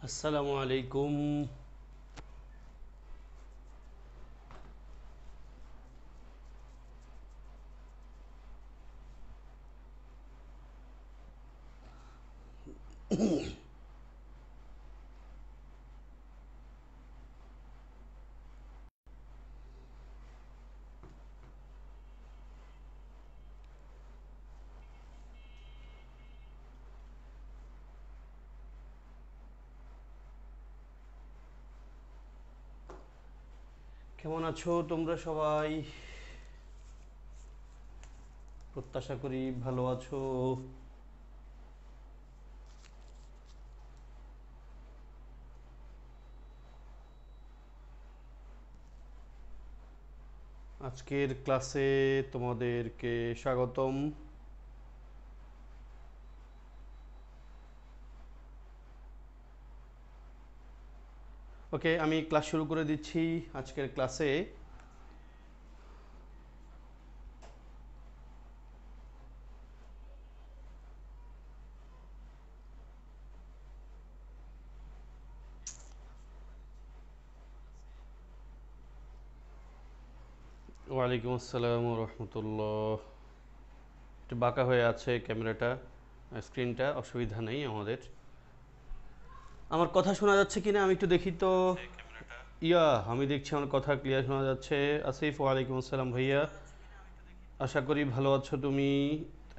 আসসালামু আলাইকুম। কেমন আছো তোমরা সবাই? প্রত্যাশা করি ভালো আছো। আজকের ক্লাসে তোমাদেরকে স্বাগতম। ওকে, আমি ক্লাস শুরু করে দিচ্ছি আজকের ক্লাসে। ওয়ালাইকুম আসসালাম রহমতুল্লাহ। একটু বাঁকা হয়ে আছে ক্যামেরাটা, স্ক্রিনটা, অসুবিধা নেই আমাদের। আমার কথা শোনা যাচ্ছে কিনা আমি একটু দেখি তো। আমি দেখছি আমার কথা ক্লিয়ার শোনা যাচ্ছে। আসিফ, ওয়ালাইকুম আসসালাম ভাইয়া। আশা করি ভালো আছো তুমি,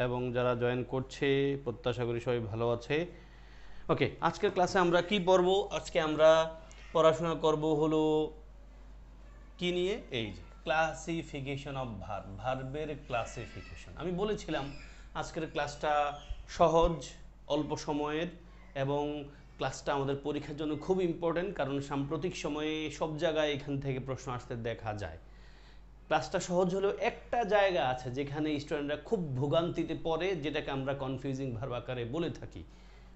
এবং যারা জয়েন করছে প্রত্যাশা করি সবাই ভালো আছে। ওকে, আজকের ক্লাসে আমরা কি পড়ব? আজকে আমরা পড়াশোনা করব হলো কি নিয়ে? এই যে ক্লাসিফিকেশন অফ ভার্ব, ভার্বের ক্লাসিফিকেশন। আমি বলেছিলাম আজকের ক্লাসটা সহজ, অল্প সময়ের, এবং ক্লাসটা আমাদের পরীক্ষার জন্য খুব ইম্পর্টেন্ট, কারণ সাম্প্রতিক সময়ে সব জায়গায় এখান থেকে প্রশ্ন আসতে দেখা যায়। ক্লাসটা সহজ হলেও একটা জায়গা আছে যেখানে স্টুডেন্টরা খুব ভোগান্তিতে পড়ে, যেটাকে আমরা কনফিউজিং ভার্ব আকারে বলে থাকি।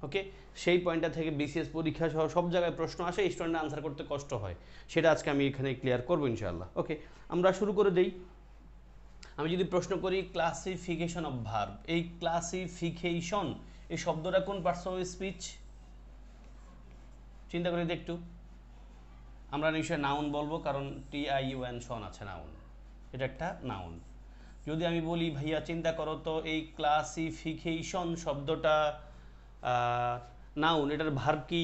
ওকে, সেই পয়েন্টটা থেকে বিসিএস পরীক্ষা সহ সব জায়গায় প্রশ্ন আসে, স্টুডেন্টরা আনসার করতে কষ্ট হয়। সেটা আজকে আমি এখানে ক্লিয়ার করবো ইনশাআল্লাহ। ওকে, আমরা শুরু করে দেই। আমি যদি প্রশ্ন করি ক্লাসিফিকেশন অফ ভার্ব, এই ক্লাসিফিকেশন এই শব্দটা কোন পার্টস অফ স্পিচ? চিন্তা করে একটু। আমরা নিশ্চয়ই নাউন বলবো, কারণ TIUN শন আছে নাউন, এটা একটা নাউন। যদি আমি বলি ভাইয়া চিন্তা করো তো এই ক্লাসিফিকেশন শব্দটা নাউন, এটার ভার্ব কি?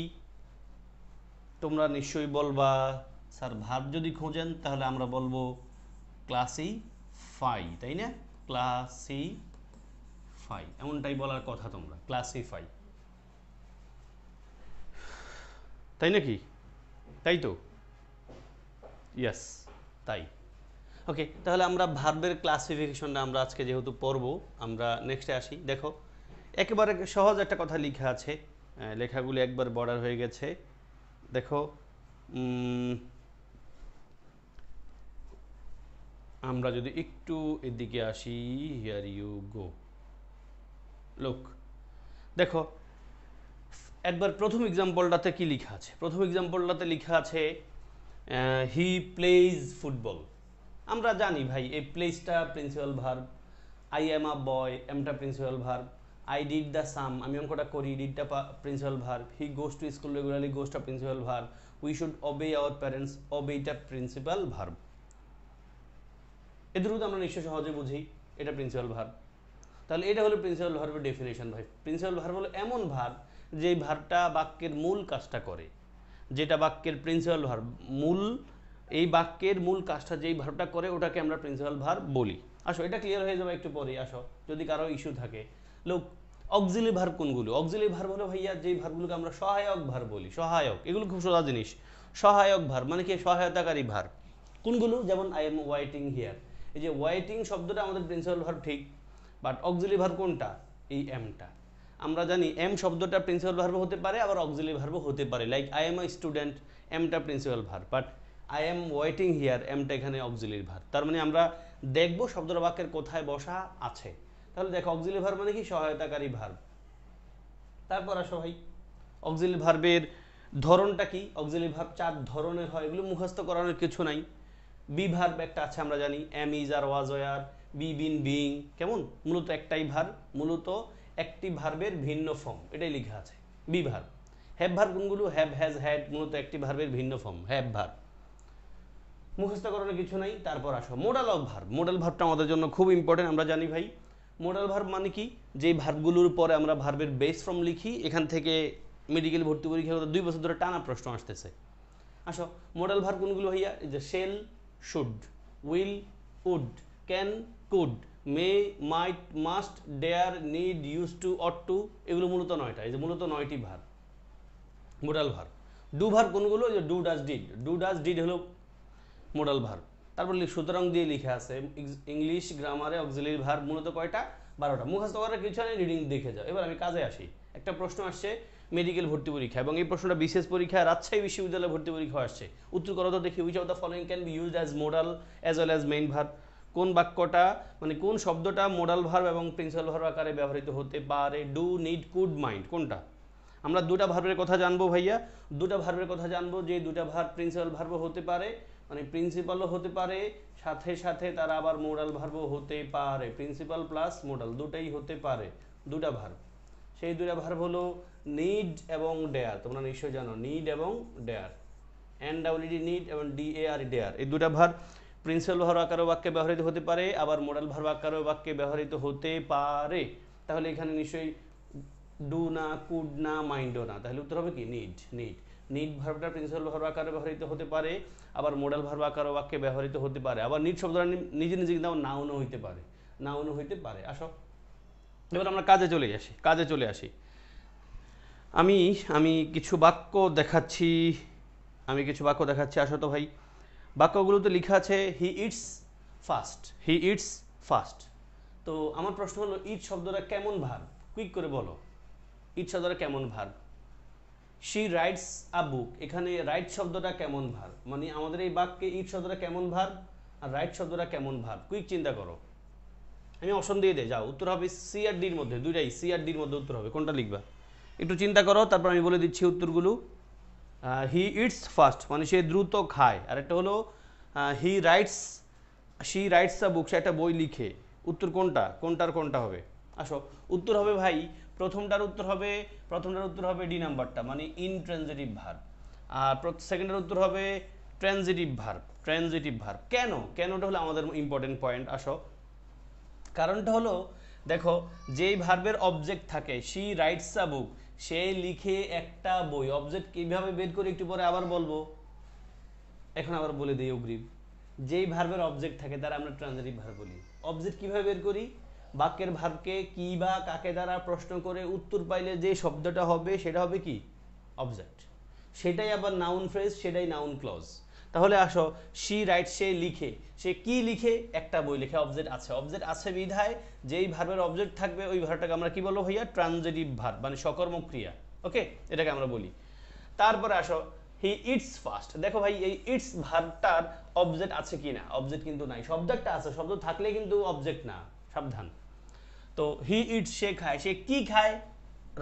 তোমরা নিশ্চয়ই বলবা স্যার ভার্ব যদি খোঁজেন তাহলে আমরা বলবো ক্লাসিফাই, তাই না? ক্লাসিফাই, এমনটাই বলার কথা তোমরা, ক্লাসিফাই, তাই নাকি? তাই তো, ইয়েস, তাই। ওকে, তাহলে আমরা ভার্বের ক্লাসিফিকেশনটা আমরা আজকে যেহেতু পড়ব, আমরা নেক্সটে আসি। দেখো, একেবারে সহজ একটা কথা লেখা আছে, লেখাগুলি একবার বর্ডার হয়ে গেছে। দেখো, আমরা যদি একটু এদিকে আসি, হিয়ার ইউ গো, লুক, দেখো একবার প্রথম এক্সাম্পলটাতে কি লেখা আছে? প্রথম এক্সাম্পলটাতে লেখা আছে হি প্লেজ ফুটবল। আমরা জানি ভাই এই প্লেসটা principal verb, I am a boy, এমটা principal verb, I did the sum, আমি অঙ্কটা করি, ডিডটা principal verb, he goes to school regularly, গোসটা principal verb, we should obey our parents, ওবেটা প্রিন্সিপাল ভার্ব। এদের আমরা নিশ্চয় সহজে বুঝি এটা প্রিন্সিপাল ভার্ব। তাহলে এটা হলো প্রিন্সিপাল ভার্বের ডেফিনেশন ভাই। প্রিন্সিপাল ভার্ব হলো এমন ভার্ব যেই ভার্বটা বাক্যের মূল কাজটা করে, যেটা বাক্যের প্রিন্সিপাল ভার্ব, মূল এই বাক্যের মূল কাজটা যেই ভার্বটা করে ওটাকে আমরা প্রিন্সিপাল ভার্ব বলি। আসো, এটা ক্লিয়ার হয়ে যাবে একটু পরে, আসো যদি কারো ইস্যু থাকে। লোক, অক্সিলারি ভার্ব কোনগুলো? অক্সিলারি ভার্ব হলো ভাইয়া যেই ভার্বগুলোকে আমরা সহায়ক ভার্ব বলি। সহায়ক, এগুলো খুব সোজা জিনিস। সহায়ক ভার্ব মানে কি? সহায়তাকারী ভার্ব। কোনগুলো? যেমন আই এম ওয়াইটিং হিয়ার, এই যে ওয়াইটিং শব্দটা আমাদের প্রিন্সিপাল ভার্ব ঠিক, বাট অক্সিলারি ভার্ব কোনটা? এই এমটা। আমরা জানি এম শব্দটা প্রিন্সিপাল ভার্ব হতে পারে, আবার অক্সিলারি ভার্ব হতে পারে। Like I am a student, এমটা principal verb, but I am waiting here, এমটা এখানে অক্সিলারি ভার্ব। তার মানে আমরা দেখব শব্দটা বাক্যের কোথায় বসা আছে। তাহলে দেখো, অক্সিলারি ভার্ব মানে কি? সহায়তাকারী ভার্ব। তারপর আসো ভাই, অক্সিলারি ভার্বের ধরনটা কি? অক্সিলারি ভার্ব 4 ধরনের হয়, এগুলো মুখস্থ করানোর কিছু নাই। বি ভার্ব একটা আছে আমরা জানি, am, is, are, was, were, be, been, being, কেমন? মূলত একটাই ভার্ব, মূলত একটি ভার্বের ভিন্ন ফর্ম, এটাই লেখা আছে বি ভার্ব। হ্যাভ ভার্ব কোনগুলো? হ্যাভ, হ্যাজ, হ্যাড মূলত একটি ভার্বের ভিন্ন ফর্ম হ্যাভ ভার্ব। মুখস্থ করানোর কিছু নাই। তারপর আসো মোডাল অফ ভার্ব। মোডাল ভার্বটা আমাদের জন্য খুব ইম্পর্টেন্ট, আমরা জানি ভাই। মোডাল ভার্ব মানে কি? যেই ভার্বগুলোর পরে আমরা ভার্বের বেস ফর্ম লিখি। এখান থেকে মেডিকেল ভর্তি পরীক্ষা 2 বছর ধরে টানা প্রশ্ন আসতেছে। আসো মোডাল ভার্ব কোনগুলো ভাইয়া? এই যে shall, should, will, would, can, could, may, might, must, dare, need, use to, ought to, এগুলো মূলত 9টা। এই যে মূলত 9টি verb modal verb. Do verb কোনগুলো? যে do, does, did. Do, does, did হলো মোডাল ভার্ব। তারপর সুতরাং দিয়ে লিখে আছে ইংলিশ গ্রামারে অক্সিলারি ভার্ব মূলত কয়টা? 12টা। মুখস্থ করার কিছু নেই, রিডিং দেখে যাও। এবার আমি কাজে আসি। একটা প্রশ্ন আসছে মেডিকেল ভর্তি পরীক্ষা, এবং এই প্রশ্নটা বিশেষ পরীক্ষা রাজশাহী বিশ্ববিদ্যালয়ে ভর্তি পরীক্ষা আসছে। উত্তর করো তো দেখি। Which of the following can be used as modal as well as main verb? কোন বাক্যটা মানে কোন শব্দটা মোডাল ভার্ব এবং প্রিন্সিপাল ভার্ব আকারে ব্যবহৃত হতে পারে? ডু, নিড, কুড, মাইন্ড, কোনটা? আমরা দুটা ভার্বের কথা জানবো ভাইয়া, দুটা ভার্বের কথা জানবো, যে দুটা ভার্ব প্রিন্সিপাল ভার্বও হতে পারে, মানে প্রিন্সিপালও হতে পারে, সাথে সাথে তারা আবার মোডাল ভার্বও হতে পারে। প্রিন্সিপাল প্লাস মোডাল দুটাই হতে পারে, দুটা ভার্ব। সেই দুটা ভার্ব হলো নিড এবং ডেয়ার। তোমরা নিশ্চয়ই জানো নিড এবং ডেয়ার। NWD নিড এবং DAR ডেয়ার, এই দুটা ভার্ব প্রিন্সিপাল ভার্ব আকারে বাক্যে ব্যবহৃত হতে পারে, আবার মোডাল ভার্ব আকারে বাক্যে ব্যবহৃত হতে পারে। তাহলে এখানে নিশ্চয়ই ডু না, কুড না, মাইন্ডও না, তাহলে উত্তর হবে কি? নিড। নিড নিড ভার্বটা প্রিন্সিপাল ভার্ব আকারে ব্যবহৃত হতে পারে, আবার মোডাল ভার্ব আকারে বাক্যে ব্যবহৃত হতে পারে, আবার নিড শব্দটা নিজে নিজে কিন্তু নাউনও হইতে পারে, নাউনও হইতে পারে। আসো এবার আমরা কাজে চলে আসি। আমি কিছু বাক্য দেখাচ্ছি, আসো তো ভাই। বাক্যগুলোতে লেখা আছে he eats fast, he eats fast. তো আমার প্রশ্ন হলো ইট শব্দটা কেমন ভার্ব? কুইক করে বলো, ইট শব্দটা কেমন ভার্ব? শি রাইটস আ বুক, এখানে রাইট শব্দটা কেমন ভার্ব? মানে আমাদের এই বাক্যে ইট শব্দটা কেমন ভার্ব আর রাইট শব্দটা কেমন ভার্ব? কুইক চিন্তা করো। আমি অপশন দিয়ে দেই, যাও। উত্তর হবে সি আর ডির মধ্যে, দুইটাই সি আর ডির মধ্যে উত্তর হবে। কোনটা লিখবা একটু চিন্তা করো, তারপর আমি বলে দিচ্ছি উত্তরগুলো। হি ইটস ফাস্ট মানে সে দ্রুত খায়, আর একটা হলো he writes, she writes a book, সে একটা বই লিখে। উত্তর কোনটা? কোনটা হবে? আসো উত্তর হবে ভাই প্রথমটার উত্তর হবে ডি নাম্বারটা, মানে ইনট্রানজিটিভ ভার্ব। আর সেকেন্ডের উত্তর হবে ট্রানজিটিভ ভার্ব। কেনটা হলো আমাদের ইম্পর্টেন্ট পয়েন্ট। আসো কারণটা হলো, দেখো যেই ভার্বের অবজেক্ট থাকে, শি রাইটস আ বুক, সে লিখে একটা বই। অবজেক্ট কিভাবে বের করি একটু পরে আবার বলবো, এখন আবার বলে দিই অগ্রিম। যেই ভার্বের অবজেক্ট থাকে তারা আমরা ট্রানজিটিভ ভার্ব বলি। অবজেক্ট কিভাবে বের করি? বাক্যের ভার্বকে কি বা কাকে দ্বারা প্রশ্ন করে উত্তর পাইলে যে শব্দটা হবে সেটা হবে কি? অবজেক্ট। সেটাই আবার নাউন ফ্রেজ, সেটাই নাউন ক্লজ। তাহলে আসো, শি রাইট, সে লিখে, সে কি লিখে? একটা বই লিখে। অবজেক্ট আছে বিধায় যেই ভার্বের অবজেক্ট থাকবে ওই ভার্বটাকে আমরা কি বলবো ভাইয়া? ট্রানজিটিভ ভার্ব, মানে সকর্মক ক্রিয়া। ওকে, এটাকে আমরা বলি। তারপরে আসো হি ইটস ফাস্ট। দেখো ভাই এই ইটস ভার্বটার অবজেক্ট আছে কিনা? অবজেক্ট কিন্তু নাই। শব্দ একটা আছে, শব্দ থাকলে কিন্তু অবজেক্ট না, সাবধান। তো হি ইটস, সে খায়। সে কি খায়?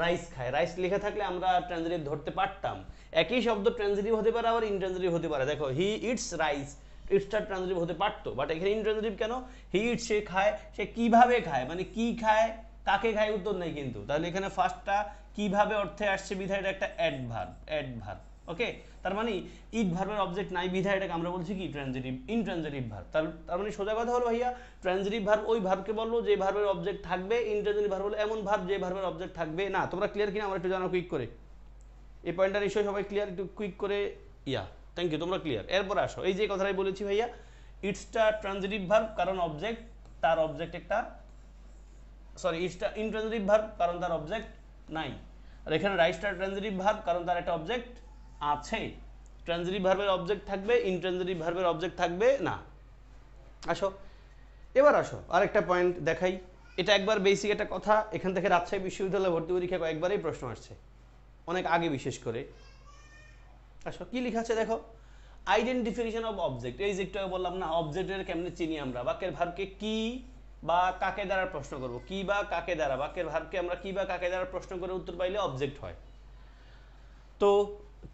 রাইস খায়। রাইস লেখা থাকলে আমরা ট্রানজিটিভ ধরতে পারতাম। একই শব্দ ট্রানজিটিভ হতে পারে, আবার ইনট্রানজিটিভ হতে পারে। দেখো হি ইটস রাইস, ইটসটা ট্রানজিটিভ হতে পারতো, বাট এখানে ইনট্রানজিটিভ কেন? হি ইটস, সে খায়। সে কিভাবে খায়, মানে কি খায়, কাকে খায়, উত্তর নাই কিন্তু। তাহলে এখানে ফার্স্টটা কিভাবে অর্থে আসছে বিধায় এটা একটা অ্যাডভার্ব। ওকে, তার মানে ইট ভার্বের অবজেক্ট নাই বিধায় এটাকে আমরা বলছি কি? Intransitive verb. তার মানে সোজা কথা হলো ভাইয়া, ট্রানজিটিভ ভার্ব ওই ভার্বকে বলবো যে ভার্বের অবজেক্ট থাকবে। ইনট্রানজিটিভ ভার্ব হলো এমন ভার্ব যে ভার্বের অবজেক্ট থাকবে না। তোমরা ক্লিয়ার কিনা আমার একটু জানাও কুইক করে। এই পয়েন্টটা নিশ্চয়ই সবাই ক্লিয়ার, একটু কুইক করে। থ্যাংক ইউ, তোমরা ক্লিয়ার। এরপর আসো, এই যে কথাটাই বলেছি ভাইয়া, ইটসটা ট্রানজিটিভ ভার্ব কারণ অবজেক্ট, তার অবজেক্ট একটা, ইটসটা ইনট্রানজিটিভ ভার্ব কারণ তার অবজেক্ট নাই। আর এখানে রাইটসটা ট্রানজিটিভ ভার্ব কারণ তার একটা অবজেক্ট আছে। ট্রানজিটিভ ভার্বের অবজেক্ট থাকবে, ইনট্রানজিটিভ ভার্বের অবজেক্ট থাকবে না। এবার আসো আরেকটা পয়েন্ট দেখাই। এটা একবার বেসিক একটা কথা, এখান থেকে রাজশাহী বিশ্ববিদ্যালয়ে ভর্তি পরীক্ষা কয়েকবারই প্রশ্ন আসছে, অনেক আগে বিশেষ করে। আসো কি লেখা আছে দেখো, আইডেন্টিফিকেশন অফ অবজেক্ট। এই যে একটু বললাম না, অবজেক্টের কেমনে চিনি আমরা? বাক্যের ভার্বকে কি বা কাকে দ্বারা প্রশ্ন করব, কি বা কাকে দ্বারা। বাক্যের ভার্বকে আমরা কি বা কাকে দ্বারা প্রশ্ন করে উত্তর পাইলে অবজেক্ট হয়। তো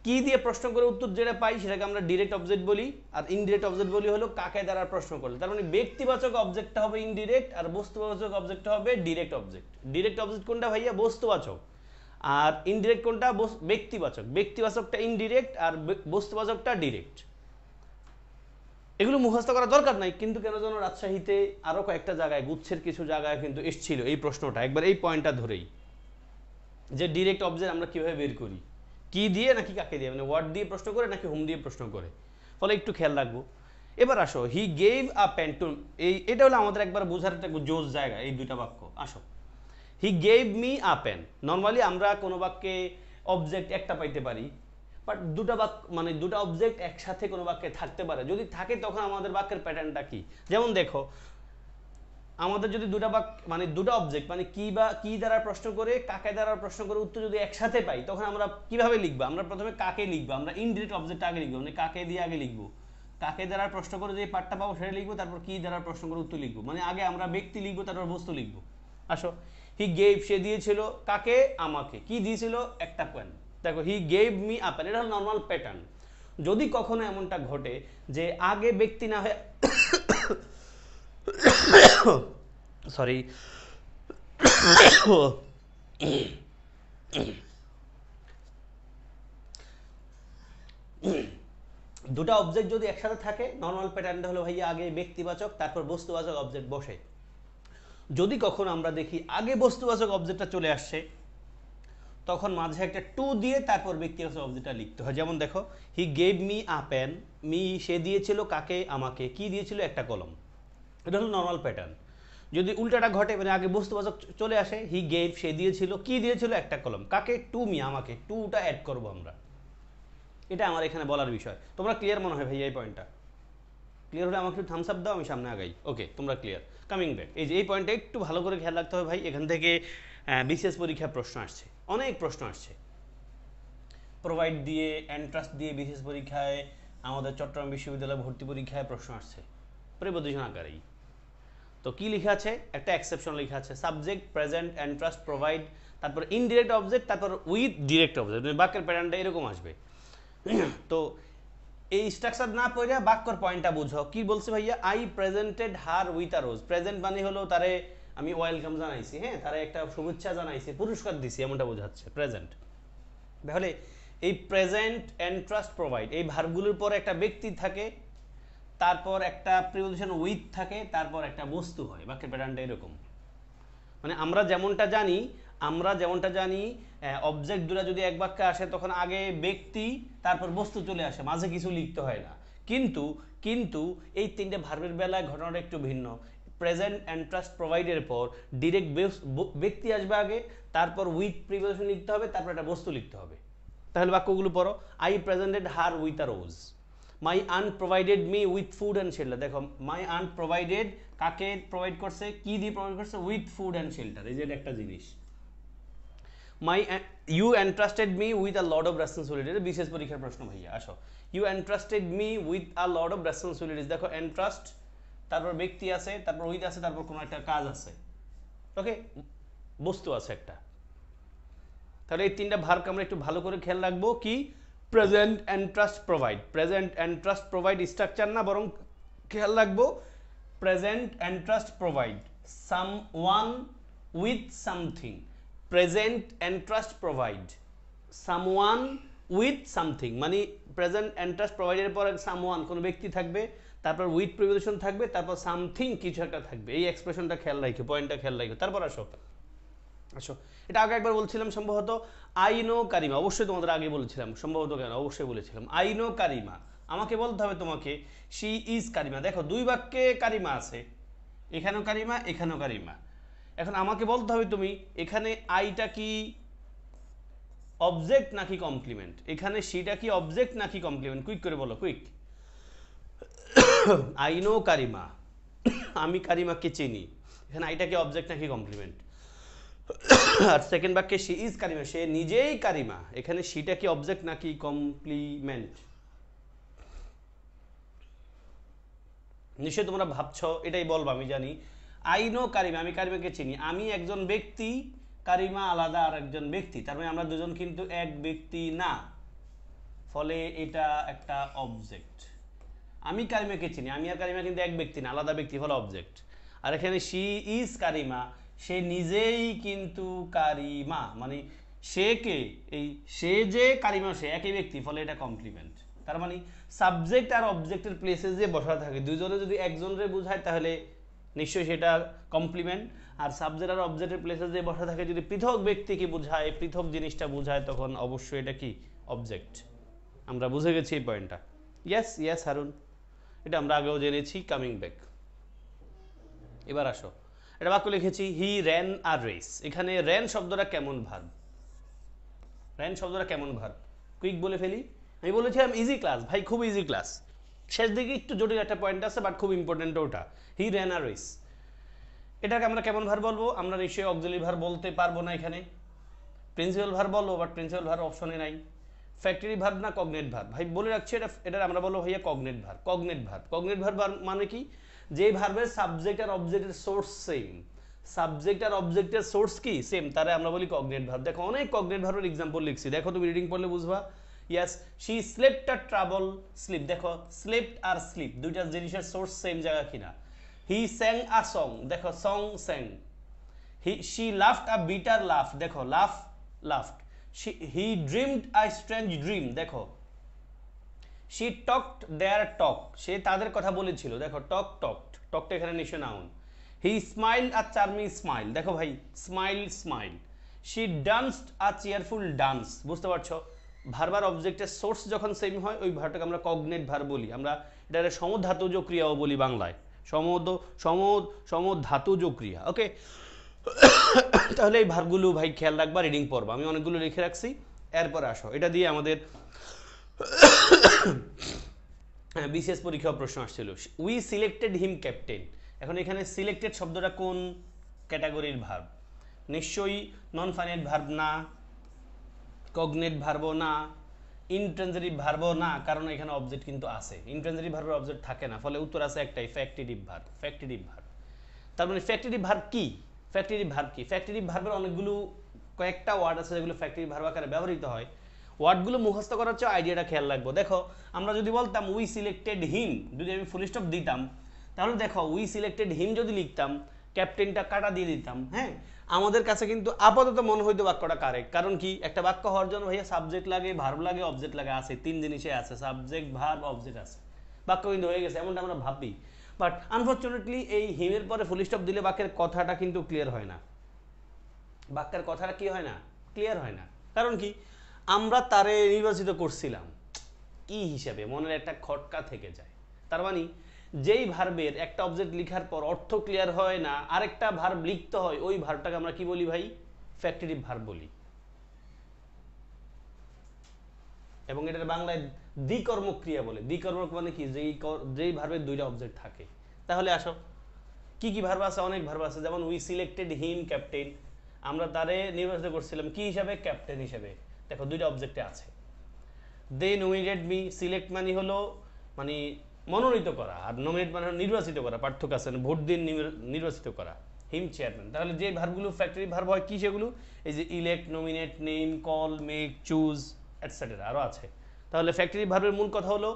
কি দিয়ে প্রশ্ন করে উত্তর যেটা পাই সেটাকে আমরা ডিরেক্ট অবজেক্ট বলি, আর ইনডিরেক্ট অবজেক্ট বলি হলো কাকে দ্বারা প্রশ্ন করলে। তার মানে ব্যক্তিবাচক অবজেক্টটা হবে ইনডিরেক্ট, আর বস্তুবাচক অবজেক্টটা হবে ডিরেক্ট অবজেক্ট। ডিরেক্ট অবজেক্ট কোনটা ভাইয়া? বস্তুবাচক। আর ইনডিরেক্ট কোনটা? ব্যক্তিবাচক, ব্যক্তিবাচকটা ইনডিরেক্ট আর বস্তুবাচকটা ডিরেক্ট। এগুলো মুখস্থ করা দরকার নাই, কিন্তু কেন যেন রাজশাহীতে আরো কয়েকটা জায়গায়, গুচ্ছের কিছু জায়গায় কিন্তু এসেছিল এই প্রশ্নটা, একবার এই পয়েন্টটা ধরেই, যে ডিরেক্ট অবজেক্ট আমরা কিভাবে বের করি, কি দিয়ে নাকি কাকে দিয়ে, মানে ওয়ার্ড দিয়ে প্রশ্ন করে নাকি হোম দিয়ে প্রশ্ন করে, ফলে একটু খেয়াল রাখবো। এবার আসো, he gave a pen to, এটা হলো আমাদের একবার বোঝার একটা জোস জায়গা, এই দুইটা বাক্য। আসো, he gave me a pen. Normally আমরা কোনো বাক্যে অবজেক্ট একটা পাইতে পারি, বাট দুটা বাক্য মানে দুটা অবজেক্ট একসাথে কোনো বাক্যে থাকতে পারে। যদি থাকে তখন আমাদের বাক্যের প্যাটার্নটা কি? যেমন দেখো, আমাদের যদি দুটা বাক্য মানে দুটা অবজেক্ট মানে কি বা কি দ্বারা প্রশ্ন করে কাকে দ্বারা প্রশ্ন করে উত্তর যদি একসাথে পাই, তখন আমরা কিভাবে লিখবো? আমরা প্রথমে কাকে লিখবো, আমরা ইনডিরেক্ট অবজেক্ট আগে লিখবো, মানে কাকে দিয়ে আগে লিখবো, কাকে দ্বারা প্রশ্ন করে যে পার্টটা পাবো সেটা লিখবো, তারপর কি দ্বারা প্রশ্ন করে উত্তর লিখবো, মানে আগে আমরা ব্যক্তি লিখবো তারপর বস্তু লিখবো। আসো, হি গেভ, সে দিয়েছিল কাকে? আমাকে। কি দিয়েছিল? একটা পেন। দেখো, he gave me a pen, এটা হলো নর্মাল প্যাটার্ন। যদি কখনো এমনটা ঘটে যে আগে ব্যক্তি না হয়ে সরি দুটা অবজেক্ট যদি একসাথে থাকে, নর্মাল প্যাটার্নটা হলো ভাইয়া আগে ব্যক্তিবাচক তারপর বস্তুবাচক অবজেক্ট বসে। যদি কখনো আমরা দেখি আগে বস্তুবাচক অবজেক্টটা চলে আসছে, তখন মাঝে একটা টু দিয়ে তারপর ব্যক্তিবাচক অবজেক্টটা লিখতে হয়। যেমন দেখো, he gave me a pen, me সে দিয়েছিল কাকে? আমাকে। কি দিয়েছিল? একটা কলম। এটা হলো নর্মাল প্যাটার্ন। যদি উল্টাটা ঘটে, মানে আগে বস্তুবাচক চলে আসে, হি গেভ সে দিয়েছিল, কি দিয়েছিল? একটা কলম। কাকে? টু মি, আমাকে। টুটা অ্যাড করবো আমরা। এটা আমার এখানে বলার বিষয়। তোমরা ক্লিয়ার মনে হয় ভাইয়া? এই পয়েন্টটা ক্লিয়ার হলে আমাকে একটু থামস আপ দাও, আমি সামনে আগাই। ওকে, তোমরা ক্লিয়ার। কামিং ব্যাক, এই যে এই পয়েন্টটা একটু ভালো করে খেয়াল রাখতে হবে ভাই। এখান থেকে বিসিএস পরীক্ষায় প্রশ্ন আসছে, অনেক প্রশ্ন আসছে। প্রোভাইড দিয়ে, এন্ট্রান্স দিয়ে বিসিএস পরীক্ষায়, আমাদের চট্টগ্রাম বিশ্ববিদ্যালয় ভর্তি পরীক্ষায় প্রশ্ন আসছে প্রিপোজিশন আকারেই। তো কি লেখা আছে? একটা এক্সেপশন লেখা আছে, সাবজেক্ট, প্রেজেন্ট, এন্ট্রাস্ট, প্রোভাইড, তারপর ইনডিরেক্ট অবজেক্ট, তারপর উইথ ডিরেক্ট অবজেক্ট। বাক্যের প্যাটার্নটা এরকম আসবে। তো এই স্ট্রাকচার না পড়ে বাক্যর পয়েন্টটা বুঝো। কি বলছে ভাইয়া? I presented her with a rose. Present মানে হলো তারে আমি ওয়েলকাম জানাইছি, হ্যাঁ, তারে একটা শুভেচ্ছা জানাইছি, পুরস্কার দিছি, এমনটা বোঝাচ্ছে প্রেজেন্ট। তাহলে এই প্রেজেন্ট, এন্ট্রাস্ট, প্রোভাইড, এই ভার্বগুলোর পরে একটা ব্যক্তি থাকে, তারপর একটা প্রিপোজিশন উইথ থাকে, তারপর একটা বস্তু হয়। বাক্যের প্যাটার্নটা এরকম। মানে আমরা যেমনটা জানি অবজেক্ট দুটো যদি এক বাক্যে আসে, তখন আগে ব্যক্তি তারপর বস্তু চলে আসে, মাঝে কিছু লিখতে হয় না। কিন্তু কিন্তু এই তিনটে ভার্বের বেলায় ঘটনাটা একটু ভিন্ন। প্রেজেন্ট, এন্ট্রাস্ট, প্রোভাইডের পর ডিরেক্ট ব্যক্তি আসবে আগে, তারপর উইথ প্রিপোজিশন লিখতে হবে, তারপর একটা বস্তু লিখতে হবে। তাহলে বাক্যগুলো পড়ো। I presented her with a rose. My aunt provided me with food and shelter. দেখো, মাই আন্ট প্রোভাইডেড কাকে প্রোভাইড করছে? কি দিয়ে প্রোভাইড করছে? With food and shelter. এই যে একটা জিনিস। You entrusted me with a lot of responsibilities. বিশেষ পরীক্ষার প্রশ্ন ভাইয়া। আসো, you entrusted me with a lot of responsibilities. দেখো, এন্ট্রাস্ট, তারপর ব্যক্তি আছে, তারপর উইথ আছে, তারপর কোনো একটা কাজ আছে, ওকে, বস্তু আছে একটা। তাহলে এই তিনটা ভার্ব আমরা একটু ভালো করে খেয়াল রাখবো। কি? Present, entrust, provide. Present, entrust, provide structure না, বরং খেয়াল রাখবো present, entrust, provide, someone with something. Present, entrust, provide, someone with something, মানে প্রেজেন্ট, এন্ট্রাস্ট, প্রোভাইডের পর সামওয়ান কোনো ব্যক্তি থাকবে, তারপর উইথ প্রিপোজিশন থাকবে, তারপর সামথিং কিছু একটা থাকবে। এই এক্সপ্রেশনটা খেয়াল রাখো, পয়েন্টটা খেয়াল রাখো। তারপর আসো, এটা আগে একবার বলছিলাম সম্ভবত। আই নো কারিমা, অবশ্যই তোমাদের আগে বলেছিলাম সম্ভবত, কেন অবশ্যই বলেছিলাম। আই নো কারিমা, আমাকে বলতে হবে তোমাকে শি ইজ কারিমা। দেখো, দুই বাক্যে কারিমা আছে, এখানেও কারিমা, এখানেও কারিমা। এখন আমাকে বলতে হবে তুমি এখানে আইটা কি অবজেক্ট নাকি কমপ্লিমেন্ট, এখানে শিটা কি অবজেক্ট নাকি কমপ্লিমেন্ট? কুইক করে বলো, কুইক। আই নো কারিমা, আমি কারিমাকে চিনি। এখানে আইটা কি অবজেক্ট নাকি কমপ্লিমেন্ট? আর সেকেন্ড বাক্যে শি ইজ কারিমা, সে নিজেই কারিমা, এখানে শিটা কি অবজেক্ট নাকি কমপ্লিমেন্ট? নিশ্চয়ই তোমরা ভাবছো, এটাই বলবো আমি জানি। আই নো কারিমা, আমি কারিমাকে চিনি। আমি একজন ব্যক্তি, কারিমা আলাদা আর একজন ব্যক্তি, তার মানে আমরা দুজন কিন্তু এক ব্যক্তি না, ফলে এটা একটা অবজেক্ট। আমি কারিমাকে চিনি, আমি আর কারিমা কিন্তু এক ব্যক্তি না, আলাদা ব্যক্তি, ফলে অবজেক্ট। আর এখানে শি ইজ কারিমা, সে নিজেই কিন্তু কারিমা, মানে সে কে, এই সে যে কালিমা সে একই ব্যক্তি, ফলে এটা কমপ্লিমেন্ট। তার মানে সাবজেক্ট আর অবজেক্টের প্লেসে যে বসা থাকে দুইজনে যদি একজনরে বোঝায় তাহলে নিশ্চয়ই সেটা কমপ্লিমেন্ট, আর সাবজেক্ট আর অবজেক্টের প্লেসে যে বসা থাকে যদি পৃথক ব্যক্তিকে বোঝায়, পৃথক জিনিসটা বোঝায়, তখন অবশ্যই এটা কি অবজেক্ট। আমরা বুঝে গেছি এই পয়েন্টটা। ইয়েস ইয়েস হারুন, এটা আমরা আগেও জেনেছি। কামিং ব্যাক, এবার আসো, এটা বাক্য লিখেছি হি র্যান আর রেস। এখানে র্যান শব্দটা কেমন ভার্ব? র্যান শব্দটা কেমন ভার্ব? কুইক বলে ফেলি। আমি বলেছিলাম ইজি ক্লাস, ভাই খুব ইজি ক্লাস। শেষ দিকে একটু জটিল একটা পয়েন্ট আছে, বাট খুব ইম্পর্টেন্ট ওটা। হি র্যান আর রেস, এটাকে আমরা কেমন ভার্ব বলবো? আমরা নিশ্চয়ই অক্সিলারি ভার্ব বলতে পারবো না এখানে। প্রিন্সিপাল ভার্ব বলবো, বাট প্রিন্সিপাল ভার্ব অপশনে নাই। ফ্যাক্টরি ভার্ব না কগনেট ভার্ব? ভাই বলে রাখছি, এটা আমরা বলবো ভাইয়া cognate verb. Cognate verb, cognate verb মানে কি? যে ভার্বের সাবজেক্ট আর অবজেক্টের সোর্স সেম, সাবজেক্ট আর অবজেক্টের সোর্স কি সেম, তারে আমরা বলি কগনেট ভার্ব। দেখো অনেক কগনেট ভার্বের এক্সাম্পল লিখছি, দেখো তুমি রিডিং পড়লে বুঝবা। Yes, she slept a trouble sleep. দেখো স্লেপ্ট আর স্লিপ দুইটা জিনিসের সোর্স সেম জায়গা কিনা। হি স্যাং আ সং, দেখো song sang. She laughed a bitter laugh, দেখো laugh laughed. He dreamed a strange dream, দেখো শি টকড দেয়ার টক, সে তাদের কথা বলেছিল, দেখো টক টকড, টকটা এখানে নিশ্চয় noun. He smile a charming smile, দেখো ভাই smile smile. She danced a cheerful dance, বুঝতে পারছো? ভার্ব আর অবজেক্টের সোর্স যখন সেম হয় ওই ভার্বটাকে আমরা কগনেট ভার্ব বলি। আমরা এটা সমধাতুজ ক্রিয়াও বলি বাংলায়, সমধাতুজ ক্রিয়া। ওকে, তাহলে এই ভার্বগুলো ভাই খেয়াল রাখবা, রিডিং পড়বা। আমি অনেকগুলো লিখে রাখছি, এরপর আসো এটা দিয়ে আমাদের বিশেষ পরীক্ষা প্রশ্ন আসছিল। We selected him captain. এখন এখানে সিলেক্টেড শব্দটা কোন ক্যাটাগরির ভার্ব? নিশ্চয়ই নন ফাইনাইট ভার্ব না, কগনেট ভার্বও না, ইনট্রানজিটিভ ভার্বও না, কারণ এখানে অবজেক্ট কিন্তু আছে। ইনট্রানজিটিভ ভার্বের অবজেক্ট থাকে না, ফলে উত্তর আছে একটাই, ফ্যাক্টিটিভ ভার্ব। ফ্যাক্টিটিভ ভার্ব, তার মানে ফ্যাক্টিটিভ ভার্ব কি? ফ্যাক্টিটিভ ভার্ব কি? ফ্যাক্টিটিভ ভার্বের অনেকগুলো কয়েকটা ওয়ার্ড আছে যেগুলো ফ্যাক্টিটিভ ভার্ব আকারে ব্যবহৃত হয়। ওয়ার্ডগুলো মুখস্থ করার চেয়ে আইডিয়াটা খেয়াল রাখবো। দেখো আমরা যদি বলতাম উই সিলেক্টেড হিম, যদি আমি ফুল স্টপ দিতাম, তাহলে দেখো উই সিলেক্টেড হিম যদি লিখতাম, ক্যাপ্টেনটা কাটা দিয়ে দিতাম, হ্যাঁ, আমাদের কাছে কিন্তু আপাতত মনে হইতো বাক্যটা কারেক্ট। কারণ কি, একটা বাক্য হওয়ার জন্য ভাইয়া সাবজেক্ট লাগে, ভার্ব লাগে, অবজেক্ট লাগে, আছে তিন জিনিসে আছে, সাবজেক্ট ভার্ব অবজেক্ট আছে, বাক্য কিন্তু হয়ে গেছে, এমনটা আমরা ভাবি। বাট আনফর্চুনেটলি এই হিমের পরে ফুল স্টপ দিলে বাক্যের কথাটা কিন্তু ক্লিয়ার হয় না। বাক্যের কথাটা কি হয় না? ক্লিয়ার হয় না। কারণ কি, আমরা তারে নির্বাচিত করছিলাম কি হিসাবে, মনের একটা খটকা থেকে যায়। তার মানে যেই ভার্বের একটা অবজেক্ট লিখার পর অর্থ ক্লিয়ার হয় না, আরেকটা ভার্ব লিখতে হয়, ওই ভার্বটাকে আমরা কি বলি ভাই? ফ্যাক্টিটিভ ভার্ব বলি। এবং এটার বাংলায় দ্বিকর্মক ক্রিয়া বলে। দ্বিকর্মক মানে কি, যেই ভার্বের দুইটা অবজেক্ট থাকে। তাহলে আসো কি কি ভার্ব আছে? অনেক ভার্ব আছে, যেমন উই সিলেক্টেড হিম ক্যাপ্টেন, আমরা তারে নির্বাচিত করছিলাম কি হিসাবে? ক্যাপ্টেন হিসাবে। দেখো দুইটা অবজেক্টে আছে। দে নমিনেটেড মি, সিলেক্ট মানে হলো মানে মনোনীত করা, আর নমিনেট মানে নির্বাচিত করা, পার্থক্য আছে, ভোট দিয়ে নির্বাচিত করা। হিম চেয়ারম্যান। তাহলে যে ভার্বগুলো ফ্যাক্টরি ভার্ব হয় কি সেগুলো? এই যে elect, nominate, name, call, make, choose etcetera, আরও আছে। তাহলে ফ্যাক্টরি ভার্বের মূল কথা হলো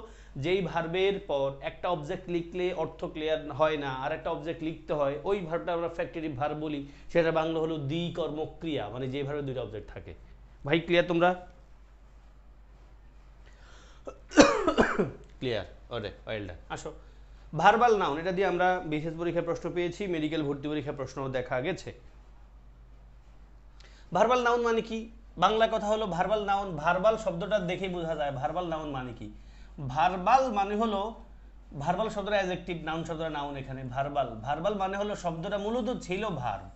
যেই ভার্বের পর একটা অবজেক্ট লিখলে অর্থ ক্লিয়ার হয় না, আর একটা অবজেক্ট লিখতে হয়, ওই ভার্বটা আমরা ফ্যাক্টরি ভার্ব বলি। সেটা বাংলা হলো দ্বিকর্মক ক্রিয়া, মানে যে ভার্বে দুইটা অবজেক্ট থাকে। ভাই ক্লিয়ার তোমরা? ক্লিয়ার? ওরে ওয়েল ডান। আসো ভার্বাল নাউন, এটা দিয়ে আমরা বিশেষ পরীক্ষার প্রশ্ন পেয়েছি, মেডিকেল ভর্তি পরীক্ষার প্রশ্ন দেখা গেছে। ভার্বাল নাউন মানে কি? বাংলা কথা হলো ভার্বাল নাউন। ভার্বাল শব্দটা দেখেই বোঝা যায় ভার্বাল নাউন মানে কি। ভার্বাল মানে হলো, ভার্বাল শব্দটা অ্যাডজেক্টিভ, নাউন শব্দটা নাউন। এখানে ভার্বাল, ভার্বাল মানে হলো শব্দটা মূলত ছিল ভার্ব।